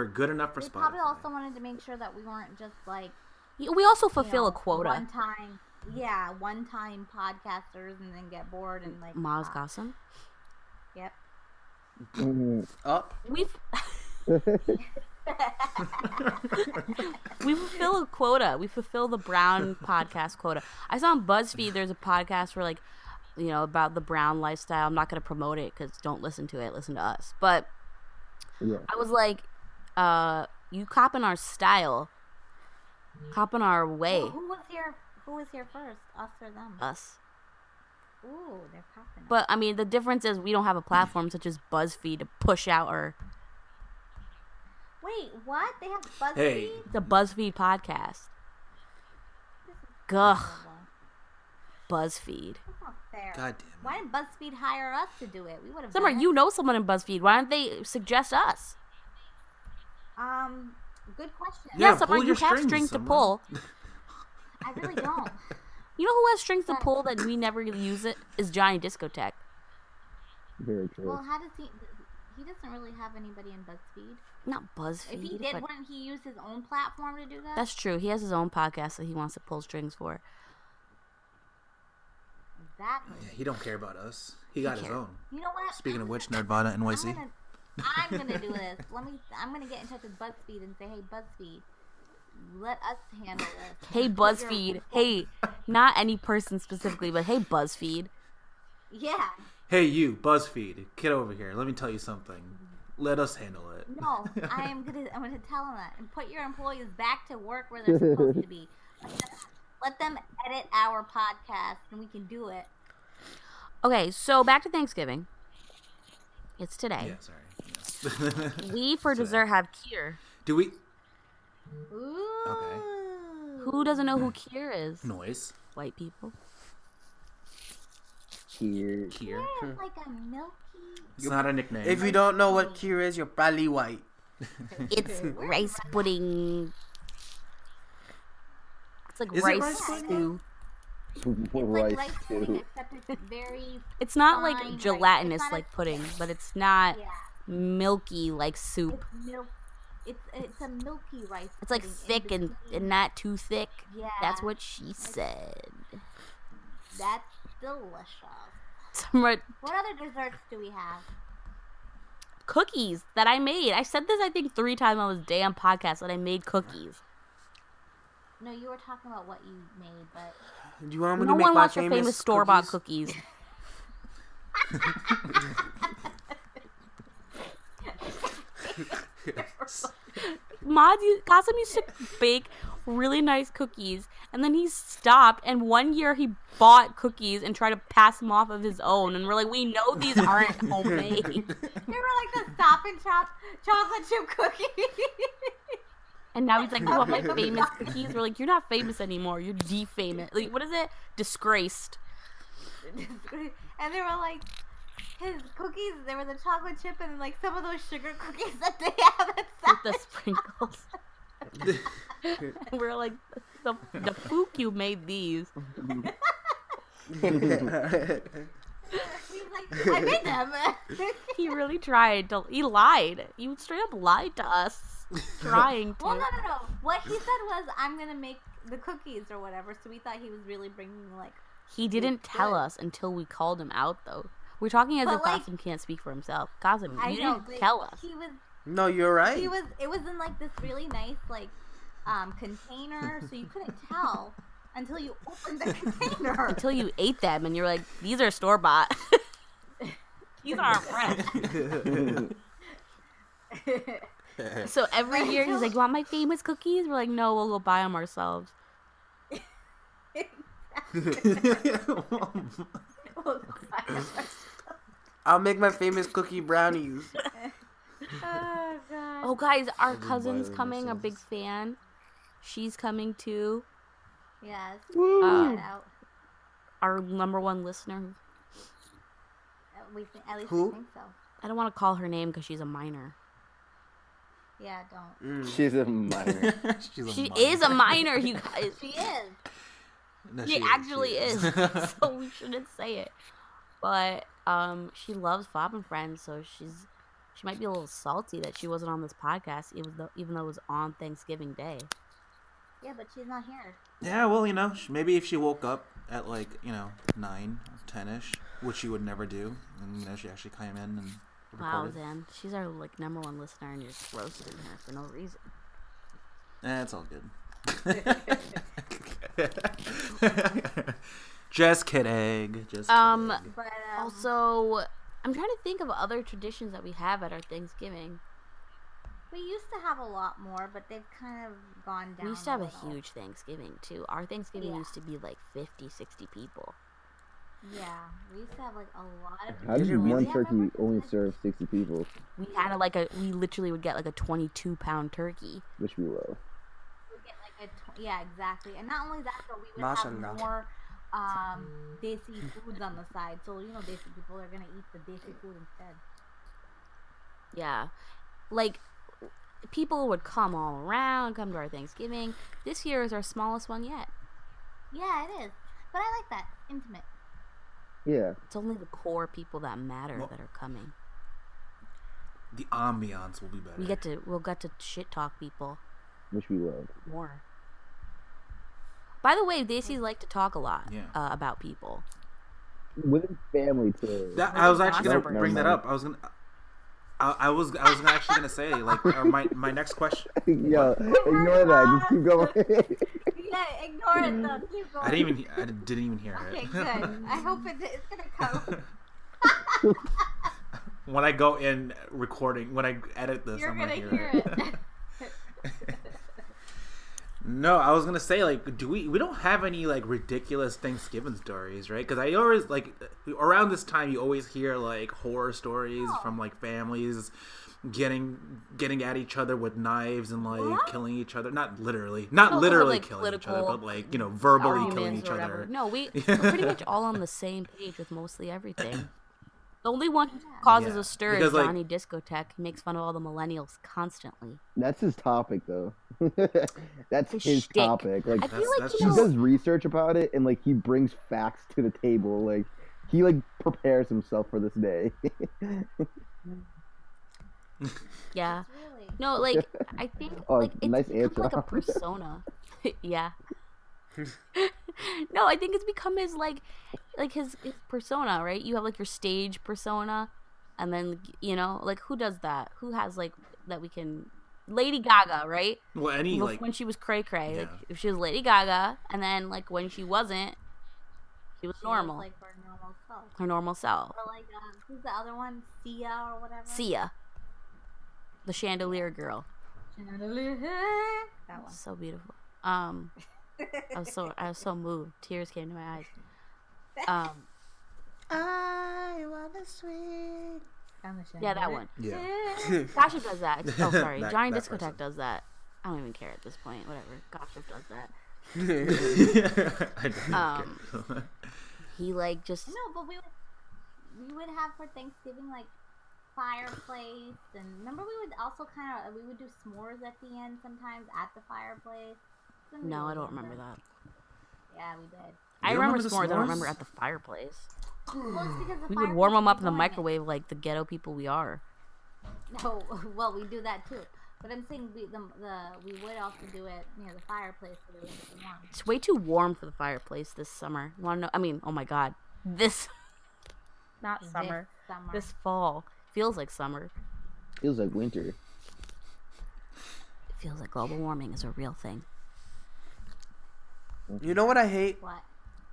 good enough for They Spotify. probably also wanted to make sure that we weren't just like We also fulfill a quota. one-time podcasters and then get bored and like Maz stop. Gossam. Yep. Up. We fulfill a quota. We fulfill the Brown podcast quota. I saw on BuzzFeed there's a podcast where about the Brown lifestyle. I'm not going to promote it because don't listen to it. Listen to us. But Yeah. I was like, you copying our style, copying our way. Well, who was here first? Us or them? Us. Ooh, they're copying. But I mean, the difference is we don't have a platform such as BuzzFeed to push out our Wait, what? They have BuzzFeed? Hey. the BuzzFeed podcast. Gah, BuzzFeed. That's not fair. God damn it. Why didn't BuzzFeed hire us to do it? We would have Summer, done it. you know someone in BuzzFeed. Why don't they suggest us? Good question. Yeah, Summer, pull you your have strings, strings to someone. pull. I really don't. You know who has strings to pull that we never use it? Is Johnny Discotheque. Very true. Well, how does he? He doesn't really have anybody in BuzzFeed. Not BuzzFeed. If he did, but wouldn't he use his own platform to do that? that's true. He has his own podcast that he wants to pull strings for. Exactly. Yeah, he don't care about us. He got his cares. own. You know what? Speaking of which, Nerdvana NYC. I'm gonna do this. I'm gonna get in touch with BuzzFeed and say, hey, BuzzFeed, let us handle this. Hey, BuzzFeed. Hey, not any person specifically, but hey, BuzzFeed. Yeah. Hey, you, BuzzFeed, get over here. Let me tell you something. Let us handle it. No, I'm gonna tell them that and put your employees back to work where they're supposed to be. Let them edit our podcast, and we can do it. Okay, so back to Thanksgiving. It's today. Yeah, sorry. Yes. We, for Today. dessert, have kheer. Do we? Ooh. Okay. Who doesn't know who kheer is? Noise. White people. Here. Kheer. It's like a milky. It's not a nickname. If you don't know what kheer is, you're probably white. It's rice pudding. It's like Is it rice rice pudding? stew. It's like Rice rice too. pudding, except it's very It's not fine like rice. gelatinous It's not like a pudding, thick- but it's not Yeah, milky like soup. it's milk. It's a milky rice. It's like pudding in thick and between. not too thick. Yeah, That's what she said. That's delicious. Some What other desserts do we have? cookies that I made. I said this I think 3 times on this damn podcast that I made cookies. No, you were talking about what you made, but Do you want me No to make one my wants your famous store-bought cookies? cookies. Qasim used to bake really nice cookies, and then he stopped. And one year he bought cookies and tried to pass them off of his own, and we're like, we know these aren't homemade. they were like the Stop and Shop chocolate chip cookies. And now he's like, you want my famous cookies? We're like, you're not famous anymore. You're defamous. Like, what is it? Disgraced. And they were like his cookies. They were the chocolate chip and like some of those sugar cookies that they have With the inside. sprinkles. We're like, the fook you made these. He's like, I made them. He really tried to. He lied. You straight up lied to us. Trying to. Well, no. What he said was, I'm gonna make the cookies or whatever. So we thought he was really bringing like. He didn't tell us until we called him out, though. We're talking as But, if like, Qasim can't speak for himself. Qasim, I you know, didn't but tell us. He was. No, you're right. He was. It was in like this really nice like container, so you couldn't tell until you opened the container. Until you ate them and you're like, these are store bought. These aren't fresh. So every year he's like, you want my famous cookies? We're like, no, we'll go buy them ourselves. I'll make my famous cookie brownies. Oh god. Oh, guys, our buy cousin's them coming, a big ourselves. fan. She's coming too. Yes. Um, Shout out. Our #1 listener. At least Who? I think so. I don't want to call her name because she's a minor. Yeah, don't. She's a minor. She is a minor, you guys. She is. No, She actually is. So we shouldn't say it. But she loves Fob and Friends, so she might be a little salty that she wasn't on this podcast, even though it was on Thanksgiving Day. Yeah, but she's not here. Yeah, well, maybe if she woke up at 9, 10ish, which she would never do, and she actually came in and Wow, recorded. Zan, she's our #1 listener, and you're just roasting her for no reason. It's all good. Just kidding. Just kidding. But Also, I'm trying to think of other traditions that we have at our Thanksgiving. we used to have a lot more, but they've kind of gone down. We used to have a little. huge Thanksgiving too. Our Thanksgiving Yeah. used to be like 50, 60 people. Yeah, we used to have like a lot of. How did people. one Yeah, turkey remember only Christmas? serve 60 people? We had we literally would get like a 22-pound turkey. Which we love. We'd get like yeah, exactly. And not only that, but we would Mashallah. have more desi foods on the side. So desi people are gonna eat the desi food instead. Yeah, like people would come all around, come to our Thanksgiving. This year is our smallest one yet. Yeah, it is. But I like that intimate. Yeah. It's only the core people that matter Well- that are coming. The ambiance will be better. We'll get to shit talk people Which we love. more. By the way, Daisies like to talk a lot Yeah. about people. Within family, too. I was actually gonna Nope, bring that never up. I was actually gonna say my next question. Yo, ignore that. Just keep going. Yeah, ignore it though. Keep going. I didn't even hear Okay, it. good. I hope it's gonna come. When I go in recording, when I edit this, You're I'm gonna hear hear it. No, I was gonna say like, we don't have any like ridiculous Thanksgiving stories, right? Because I always like around this time you always hear like horror stories from like families getting at each other with knives and like killing each other. Not literally like, killing each other, but like verbally killing arguments each or whatever. other. No, we're pretty much all on the same page with mostly everything. The only one who causes Yeah, a stir because, is like- Johnny Discotheque. He makes fun of all the millennials constantly. That's his topic, though. That's His his shtick. topic. Like I feel like that's he just- does research about it, and like he brings facts to the table. Like he like prepares himself for this day. Yeah. Really? No, like I think Oh, like it's nice become answer. like a persona. Yeah. No, I think it's become his his persona, right? You have like your stage persona, and then like who does that? Who has like that we can? Lady Gaga, right? Well, any like when she was cray cray, Yeah. like if she was Lady Gaga, and then like when she wasn't, she was She normal, was, like her normal self. her normal self. Or like who's the other one? Sia or whatever. Sia, the chandelier girl, That one. so beautiful. I was so moved. Tears came to my eyes. I wanna swing. Yeah, that one. yeah. Gossip does that. Oh, sorry. That- Johnny that Discotheque person. does that. I don't even care at this point. Whatever. Gossip does that. I don't care. He like just No, but we would have for Thanksgiving like fireplace, and remember we would also we would do s'mores at the end sometimes at the fireplace. It's no, I really don't good. remember that. Yeah, we did. I You remember remember the s'mores. I don't remember s'mores? at the fireplace. Well, it's because the We would fireplace warm them up in the going microwave like the ghetto people we are. No, well, we do that too. But I'm saying we would also do it near the fireplace so they would get warm. It's way too warm for the fireplace this summer. You wanna know? I mean, oh my god, this not summer. This summer. This fall feels like summer. Feels like winter. It feels like global warming is a real thing. You know what I hate? What?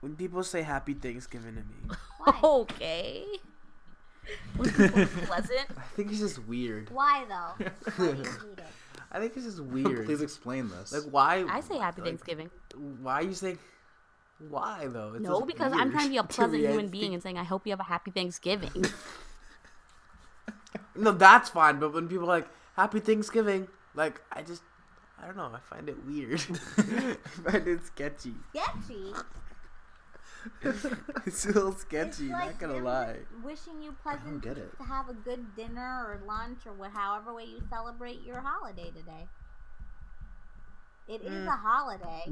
When people say Happy Thanksgiving to me. Why? Okay. When people are pleasant. I think it's just weird. Why though? Why do you hate it? I think it's just weird. Please explain this. Like why? I say Happy like, Thanksgiving. Why are you saying? Why though? It's No, just because I'm weird trying to be a to pleasant me. I human being think- and saying I hope you have a happy Thanksgiving. No, that's fine. But when people are like Happy Thanksgiving, like I don't know. I find it weird. I find it sketchy. Sketchy. It's a little sketchy. It's like Not gonna they're lie. just wishing you pleasant get dreams it. to have a good dinner or lunch or however way you celebrate your holiday today. It is a holiday.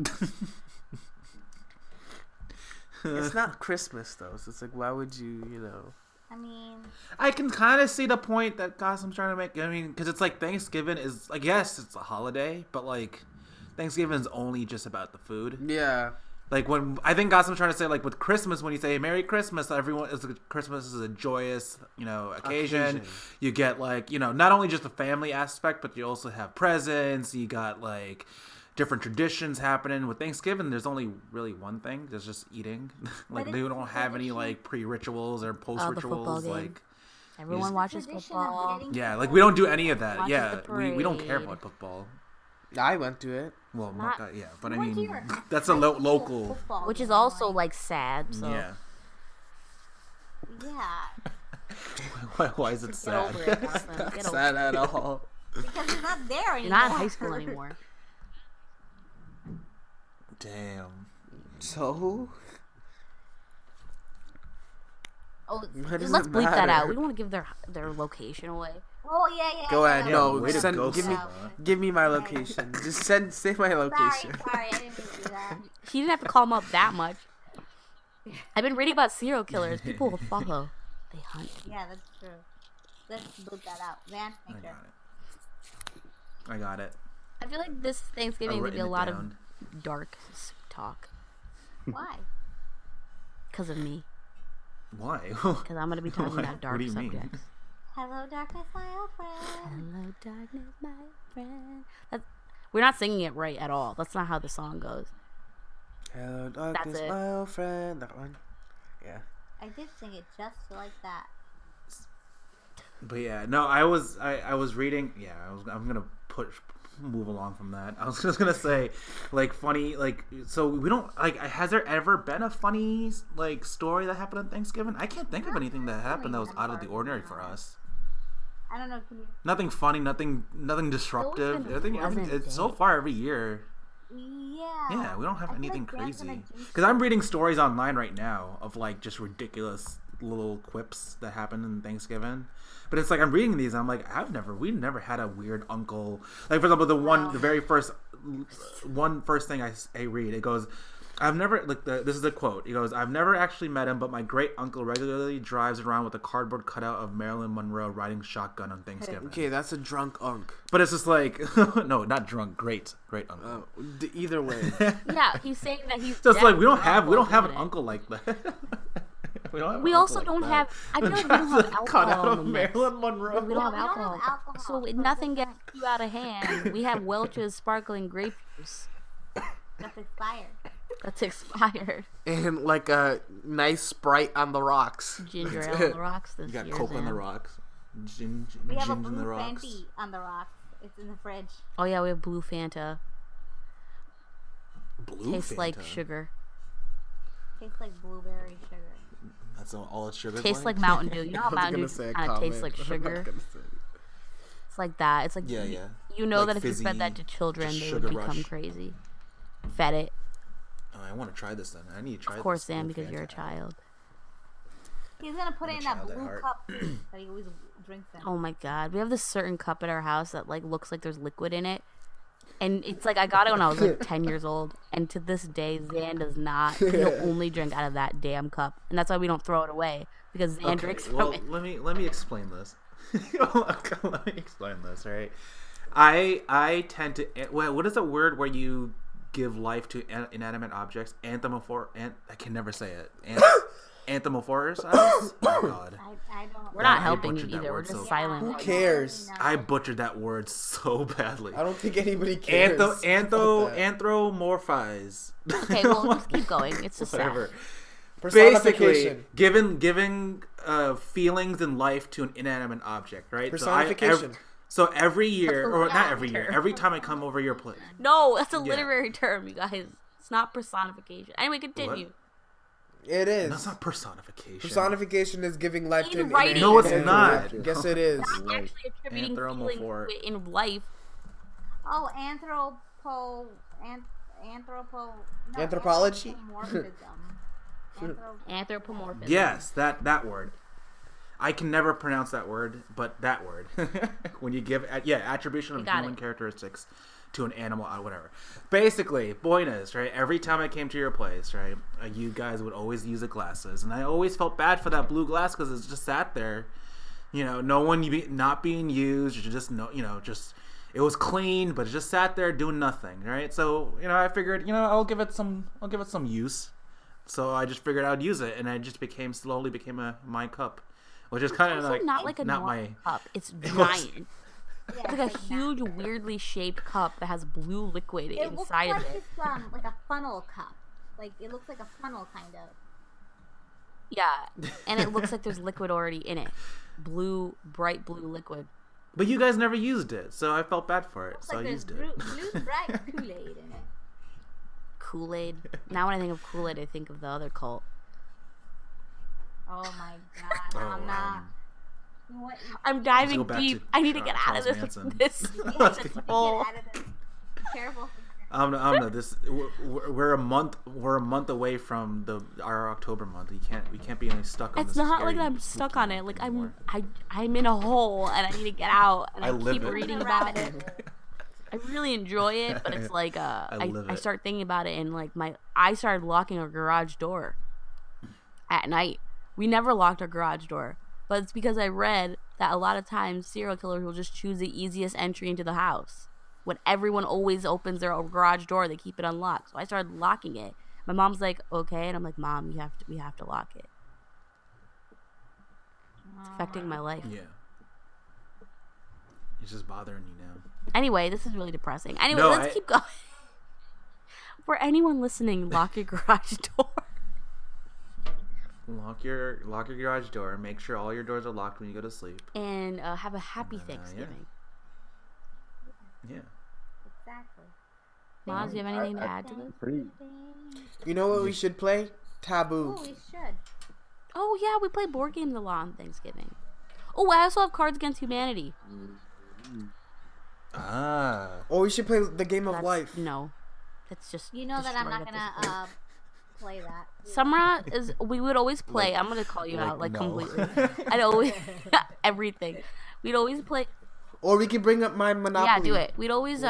It's not Christmas though, so it's like, why would you know? I mean, I can kind of see the point that Gossam's trying to make. I mean, because it's like Thanksgiving is like, yes, it's a holiday, but like Thanksgiving is only just about the food. Yeah. Like when I think Gossam's trying to say, like with Christmas, when you say Merry Christmas, everyone is Christmas is a joyous, occasion. You get like, not only just the family aspect, but you also have presents. You got like different traditions happening. With Thanksgiving, there's only really one thing. There's just eating. Like But they it's don't the have any tradition. like pre-rituals or football post-rituals. game. Like Everyone watches tradition of football. getting yeah, people like we don't do any of together. that. Watches Yeah, the we don't care parade. about football. I went to it. Well, Not- yeah, but I Went to mean your that's a high school local. football Which is game, also like sad. So Yeah. yeah, Why is it get sad? over it. Austin. Get over Sad it. at all. because you're not there anymore. You're not in high school anymore. Damn. So Oh, Why does let's it bleep that out. matter? We don't want to give their location away. Oh yeah. Go ahead. yeah. No, way to send, go, give me Sarah. give me my location. Just say my location. Sorry, I didn't mean to do that. He didn't have to call him up that much. I've been reading about serial killers. People will follow. They hunt. Yeah, that's true. Let's bleep that out. Van, I make sure. got it. I got it. I feel like this Thanksgiving I've is gonna be a written it lot down. of dark talk Why? because of me. Why? Because I'm gonna be talking What about dark do you mean? subjects. Hello, darkness, my old friend. Hello, darkness, my friend. We're not singing it right at all. That's not how the song goes. Hello, darkness, it. my old friend. That one. Yeah. I did sing it just like that. But yeah, no, I was reading. Yeah, I'm gonna move along from that. I was just gonna say, like, funny, like, so we don't like. Has there ever been a funny like story that happened on Thanksgiving? I can't think of anything that happened that was out of the ordinary for us. I don't know. Nothing funny, nothing disruptive. I think so far every year. Yeah, we don't have anything crazy. Because I'm reading stories online right now of like just ridiculous little quips that happen in Thanksgiving. But it's like I'm reading these and I'm like, we've never had a weird uncle. Like for example, the very first thing I read, it goes, I've never, like, this is a quote. He goes, I've never actually met him, but my great uncle regularly drives around with a cardboard cutout of Marilyn Monroe riding shotgun on Thanksgiving. Okay, that's a drunk unk. But it's just like, no, not drunk, great uncle. Either way. Yeah, he's saying that he's just like we don't have an uncle like that. We also don't have. I feel like we don't have alcohol in the mix. Marilyn Monroe. We don't have alcohol. So nothing gets too out of hand. We have Welch's sparkling grape juice. That's expired. And like a nice Sprite on the rocks. Ginger ale on the rocks this year. You got Coke on the rocks. We have a blue Fenty on the rocks. It's in the fridge. Oh yeah, we have blue Fanta. Tastes Fanta? like sugar. Tastes like blueberry sugar. That's all it's sugar. Tastes like Mountain Dew. You know how Mountain Dew kind of tastes like sugar? It's like that. It's like you know like that if fizzy, you fed that to children, they would become rush. Crazy. Fed it. Oh, I want to try this then. I need to try this. Of course, Sam, because you're a child. He's gonna put it in that blue cup that he always drinks in. Oh my god, we have this certain cup at our house that like looks like there's liquid in it, and it's like I got it when I was like 10 years old, and to this day Zan does not. He'll only drink out of that damn cup, and that's why we don't throw it away because Zan drinks from it. Let me explain this. Let me explain this. All right, I tend to. What is the word where you give life to inanimate objects? I can never say it. Anthropomorphism? Oh god. I don't. We're not helping you either. We're just silent. Who cares? I butchered that word so badly. I don't think anybody cares. Anthropomorphize. Okay, well, just keep going. It's just Whatever. Personification. Basically, giving feelings and life to an inanimate object, right? Personification. So every year, or not every year, every time I come over your place. No, that's a literary term, you guys. It's not personification. Anyway, continue. What? It is. That's not personification. Personification is giving life to an writing. No, it's not. Yes, it is. Not actually attributing feelings to it in life. Oh, Anthropology? Anthropomorphism. Yes, that word. I can never pronounce that word, but that word. When you give, attribution of human characteristics to an animal, whatever. Basically, point is, right, every time I came to your place, right, you guys would always use the glasses, and I always felt bad for that blue glass because it's just sat there, no one not being used, just it was clean, but it just sat there doing nothing, right? So, I figured, I'll give it some use. So I just figured I'd use it, and it just slowly became my cup, which is kind of like not like a normal cup. It's giant. It's like a huge, weirdly shaped cup that has blue liquid inside of it. It's like a funnel cup. Like it looks like a funnel, kind of. Yeah, and it looks like there's liquid already in it. Bright blue liquid. But you guys never used it, so I felt bad for it, so I used it. Blue bright Kool-Aid in it. Kool-Aid. Now when I think of Kool-Aid, I think of the other cult. Oh my god, I'm diving deep. I need to get out of this hole. Careful. We're a month away from our October month. We can't be stuck on this. It's not like I'm stuck on it. Like I'm in a hole and I need to get out. And I keep reading about it. I really enjoy it, but it's like I start thinking about it and like I started locking our garage door at night. We never locked our garage door, but it's because I read that a lot of times serial killers will just choose the easiest entry into the house. When everyone always opens their garage door, they keep it unlocked. So I started locking it. My mom's like, "Okay," and I'm like, "Mom, we have to lock it." It's affecting my life. Yeah, it's just bothering you now. Anyway, this is really depressing. Anyway, let's keep going. For anyone listening, lock your garage door. Lock your garage door. Make sure all your doors are locked when you go to sleep. And have a happy Thanksgiving. Yeah. Exactly. Maz, you have anything to add to this? Pretty. You know what we should play? Taboo. Oh, we should. Oh yeah, we play board games a lot on Thanksgiving. Oh, I also have Cards Against Humanity. Ah. Or we should play the game of That's, life. No, that's just. You know that I'm destroyed not at this gonna point. play that. Samra is. We would always play. Like- I'm gonna call you out like no. completely. I'd always everything. We'd always play. Or we can bring up my Monopoly. Yeah, do it. We'd always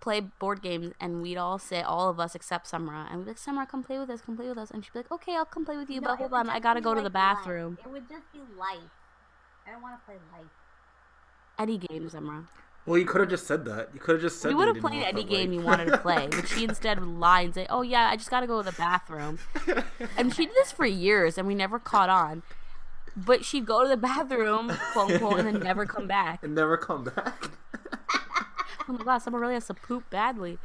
play board games, and we'd all say, all of us except Samra, and we'd be like, Samra, come play with us, and she'd be like, okay, I'll come play with you, No, but it hold would on, I just gotta be go to like the bathroom. Life. It would just be life. I don't want to play life. Any game, Samra. Well, you could have just said that. You could have just said We that would you have didn't played want any to, game like- you wanted to play, but she instead would lie and say, oh yeah, I just gotta go to the bathroom. And she did this for years, and we never caught on. But she'd go to the bathroom, quote unquote, and then never come back. And never come back. Oh my god, someone really has to poop badly.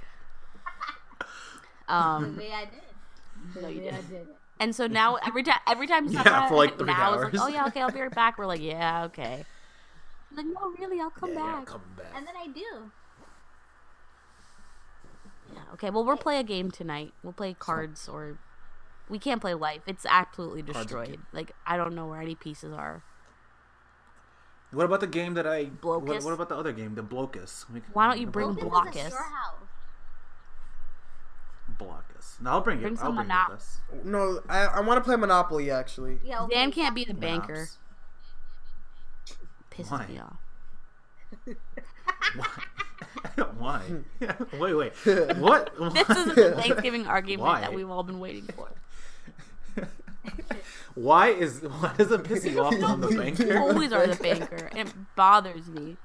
Maybe I did. No, you Maybe I didn't. did. And so now every time Yeah, for like 3 now is hours. like, oh yeah, okay, I'll be right back. We're like, yeah, okay. I'm like, no, really, I'll come Yeah, back. come back. And then I do. Yeah, okay, well, we'll play a game tonight. We'll play cards, or we can't play life. It's absolutely Cards destroyed. again. Like, I don't know where any pieces are. What about the game that I... Blocus? What about the other game, the Blocus? Why don't you bring Focus is Blockus? at your house. Blocus. No, I'll bring Bring it. some I'll bring it Monop- with us. No, I want to play Monopoly, actually. Yeah, okay, Dan can't be the banker. Monops. Pisses Why? me off. Why? Wait. What? This is the Thanksgiving argument Why? that we've all been waiting for. Why does it piss you off on the You banker? always are the banker, and it bothers me.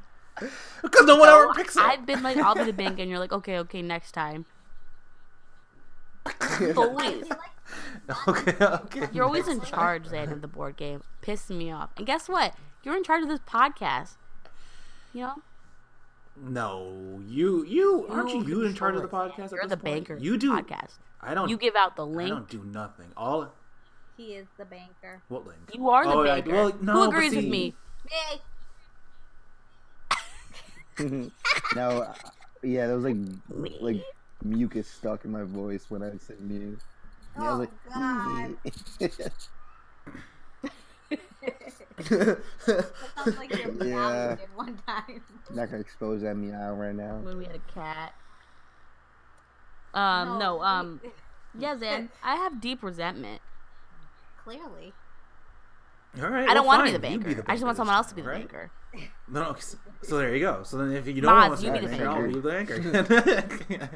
Because no one ever picks it. I've been like, I'll be the banker, and you're like, okay, next time. Always. Okay. You're always in charge, Zan, of the board game. Pissing me off. And guess what? You're in charge of this podcast. You know? No, you aren't you in charge of the control it. podcast? at You're this the point? banker. You do. Podcast. I don't. You give out the I link. don't do nothing. All. He is the banker. What link? You are the Oh, banker. well, no, Who but agrees with see- me? Me. No, yeah, there was like mucus stuck in my voice when I said mute. Yeah, I was Oh, God. like, That sounds like your meow Yeah. you did one time. not gonna expose that meow right now. When we had a cat. No. Yeah, Zan, I have deep resentment. Clearly. All right. I don't well, want to be fine. the You banker. I just want this someone else to time, be the right? banker. No, so there you go. So then if you don't Maz, want to you be be the the banker, I'll banker. be the banker.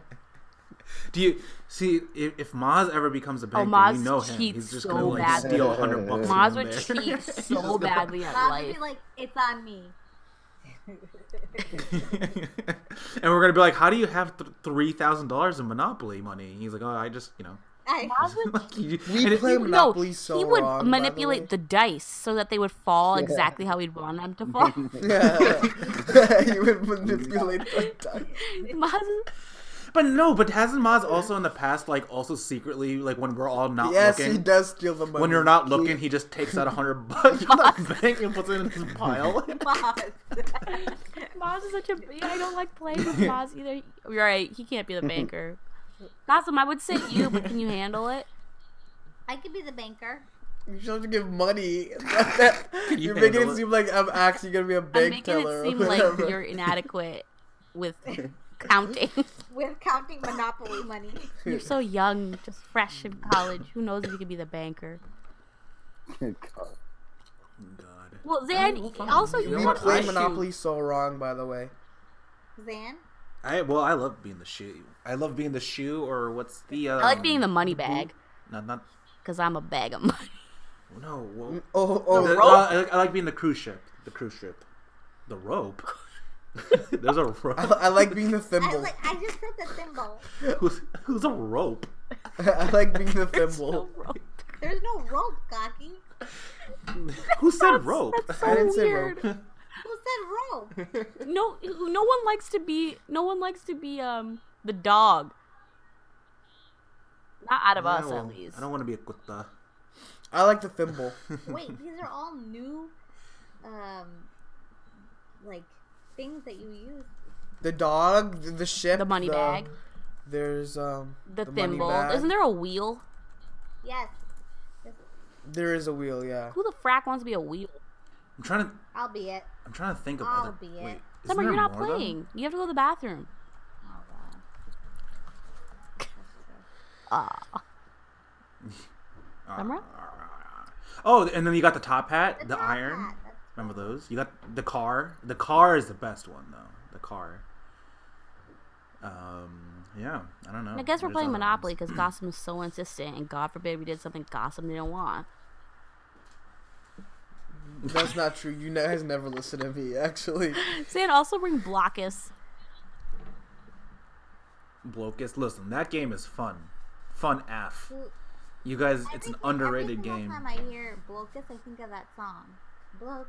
Do you see if Maz ever becomes a banker? Maz you know him. cheats He's just so gonna like badly. steal $100 Maz from would there. cheat so badly at Bob would life. be like, it's on me. And we're gonna be like, how do you have $3,000 in Monopoly money? He's like, oh, I just Maz would like, We and play it- Monopoly so he would wrong, by the manipulate way. the dice so that they would fall exactly how he'd want them to fall. Yeah. You would manipulate the dice. Maz, But hasn't Maz also in the past like also secretly like when we're all not Yes, looking? he does steal the money. When you're not looking, he just takes out $100 from the bank and puts it in his pile. Maz. Maz is such a. I don't like playing with Maz either. You're right. He can't be the banker. Awesome. I would say you, but can you handle it? I could be the banker. You should have to give money. you You're making handle it it? seem like I'm actually gonna be a I'm bank making teller. it seem or like whatever. you're inadequate with counting. With counting Monopoly money. You're so young, just fresh in college. Who knows if you could be the banker? God. God. Well, Zan, fine. also You you know We what? want play to Monopoly so wrong, by the way. Zan? I love being the shoe. I love being the shoe, or what's the? I like being the money bag Not because I'm a bag of money. no. Well, Oh, the- rope? I like being the cruise ship. The cruise ship. The rope. There's a rope. I like being the thimble. I just said the thimble. Who's a rope? I like being the No thimble. rope. There's no rope, Gaki. Who said rope? That's I so didn't say weird. rope. Who said rope? No one likes to be the dog. Not out of Yeah, us, well, at least. I don't want to be a kutta. I like the thimble. Wait, these are all new, like, things that you use. The dog, the ship, The money bag. There's The money thimble. bag. Isn't there a wheel? Yes. There is a wheel, yeah. Who the frack wants to be a wheel? I'm trying to I'm trying to think of I'll other. be it. Wait, Summer, isn't you're there not more, though? playing. You have to go to the bathroom. Oh god. Summer? Oh, and then you got the top hat, the top iron. hat, that's Remember those? You got the car. The car is the best one though. The car. Yeah, I don't know. I guess we're There's playing other Monopoly ones. because Gotham is so insistent, and God forbid we did something Gotham didn't want. That's not true. You guys never listen to me, actually. San, also bring Blockus. Blocus. Listen, that game is fun. Fun F. Well, You guys, it's an underrated every game. single time I hear Blocus, I think of that song. Blocus.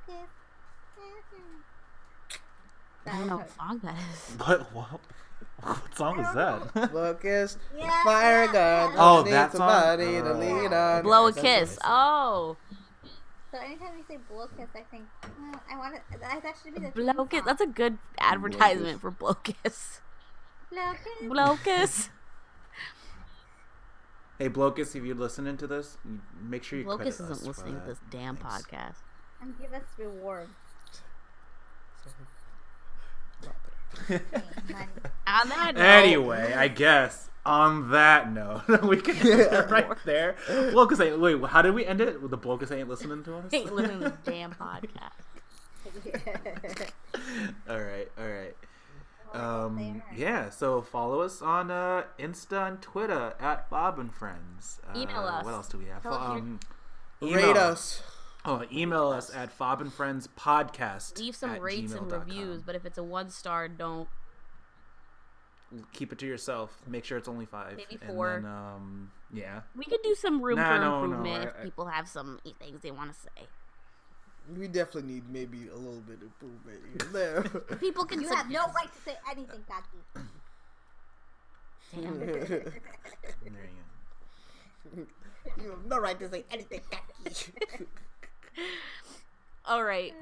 I don't know what song that is. What song is that? Locust, Yeah, fire yeah, gun. yeah. Oh, need that song? somebody to Oh. lean on. Blow a That's kiss. what I Oh. So anytime you say Blocus, I think I want it. That should be the Blowkiss. That's a good advertisement for Blowkiss. Blocus. Blowkiss. Hey, Blocus, if you're listening to this, make sure you Blowkiss credit us isn't for listening to that. this damn Thanks. podcast. And give us rewards. said. Money. On that note, Anyway, I guess on that note, we can end it right there. Blocus ain't. Wait, how did we end it? With the Blocus ain't listening to us? ain't listening to this damn podcast. All right. There. Yeah, so follow us on Insta and Twitter at Bob and Friends. Email us. What else do we have? Tell us Rate us. Oh, email us at fobandfriendspodcast. Leave some at rates and gmail.com. reviews, but if it's a 1-star, don't. Keep it to yourself. Make sure it's only 5. Maybe 4. And then, yeah. We could do some room Nah, for no, improvement if I- people have some things they want to say. We definitely need maybe a little bit of improvement here and there. People can You have no right to say anything, Kaki. Damn. There you You have no right to say anything, Becky. All right.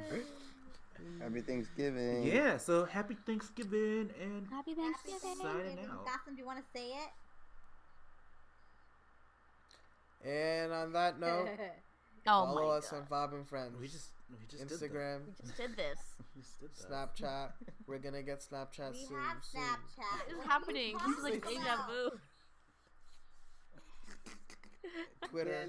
Happy Thanksgiving. go. Yeah, so happy Thanksgiving and Happy Thanksgiving. signing out. Gotham, do you want to say it? And on that note, Oh follow my us god. on Bob and Friends. We just did that. Instagram, We just did this. We just did that. Snapchat. We're gonna get Snapchat We soon. have soon. Snapchat. What is What are you happening? This is like talking deja about? vu. Twitter.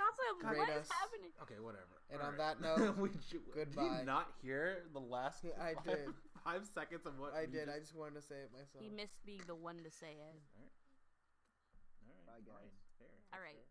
Also, what Rate is us. happening? Okay, whatever. And All on right. that note, Did goodbye. you not hear the last I did. 5 seconds of what I you did. just- I just wanted to say it myself. He missed being the one to say it. All right. Bye, guys. Fine. Fair. All right.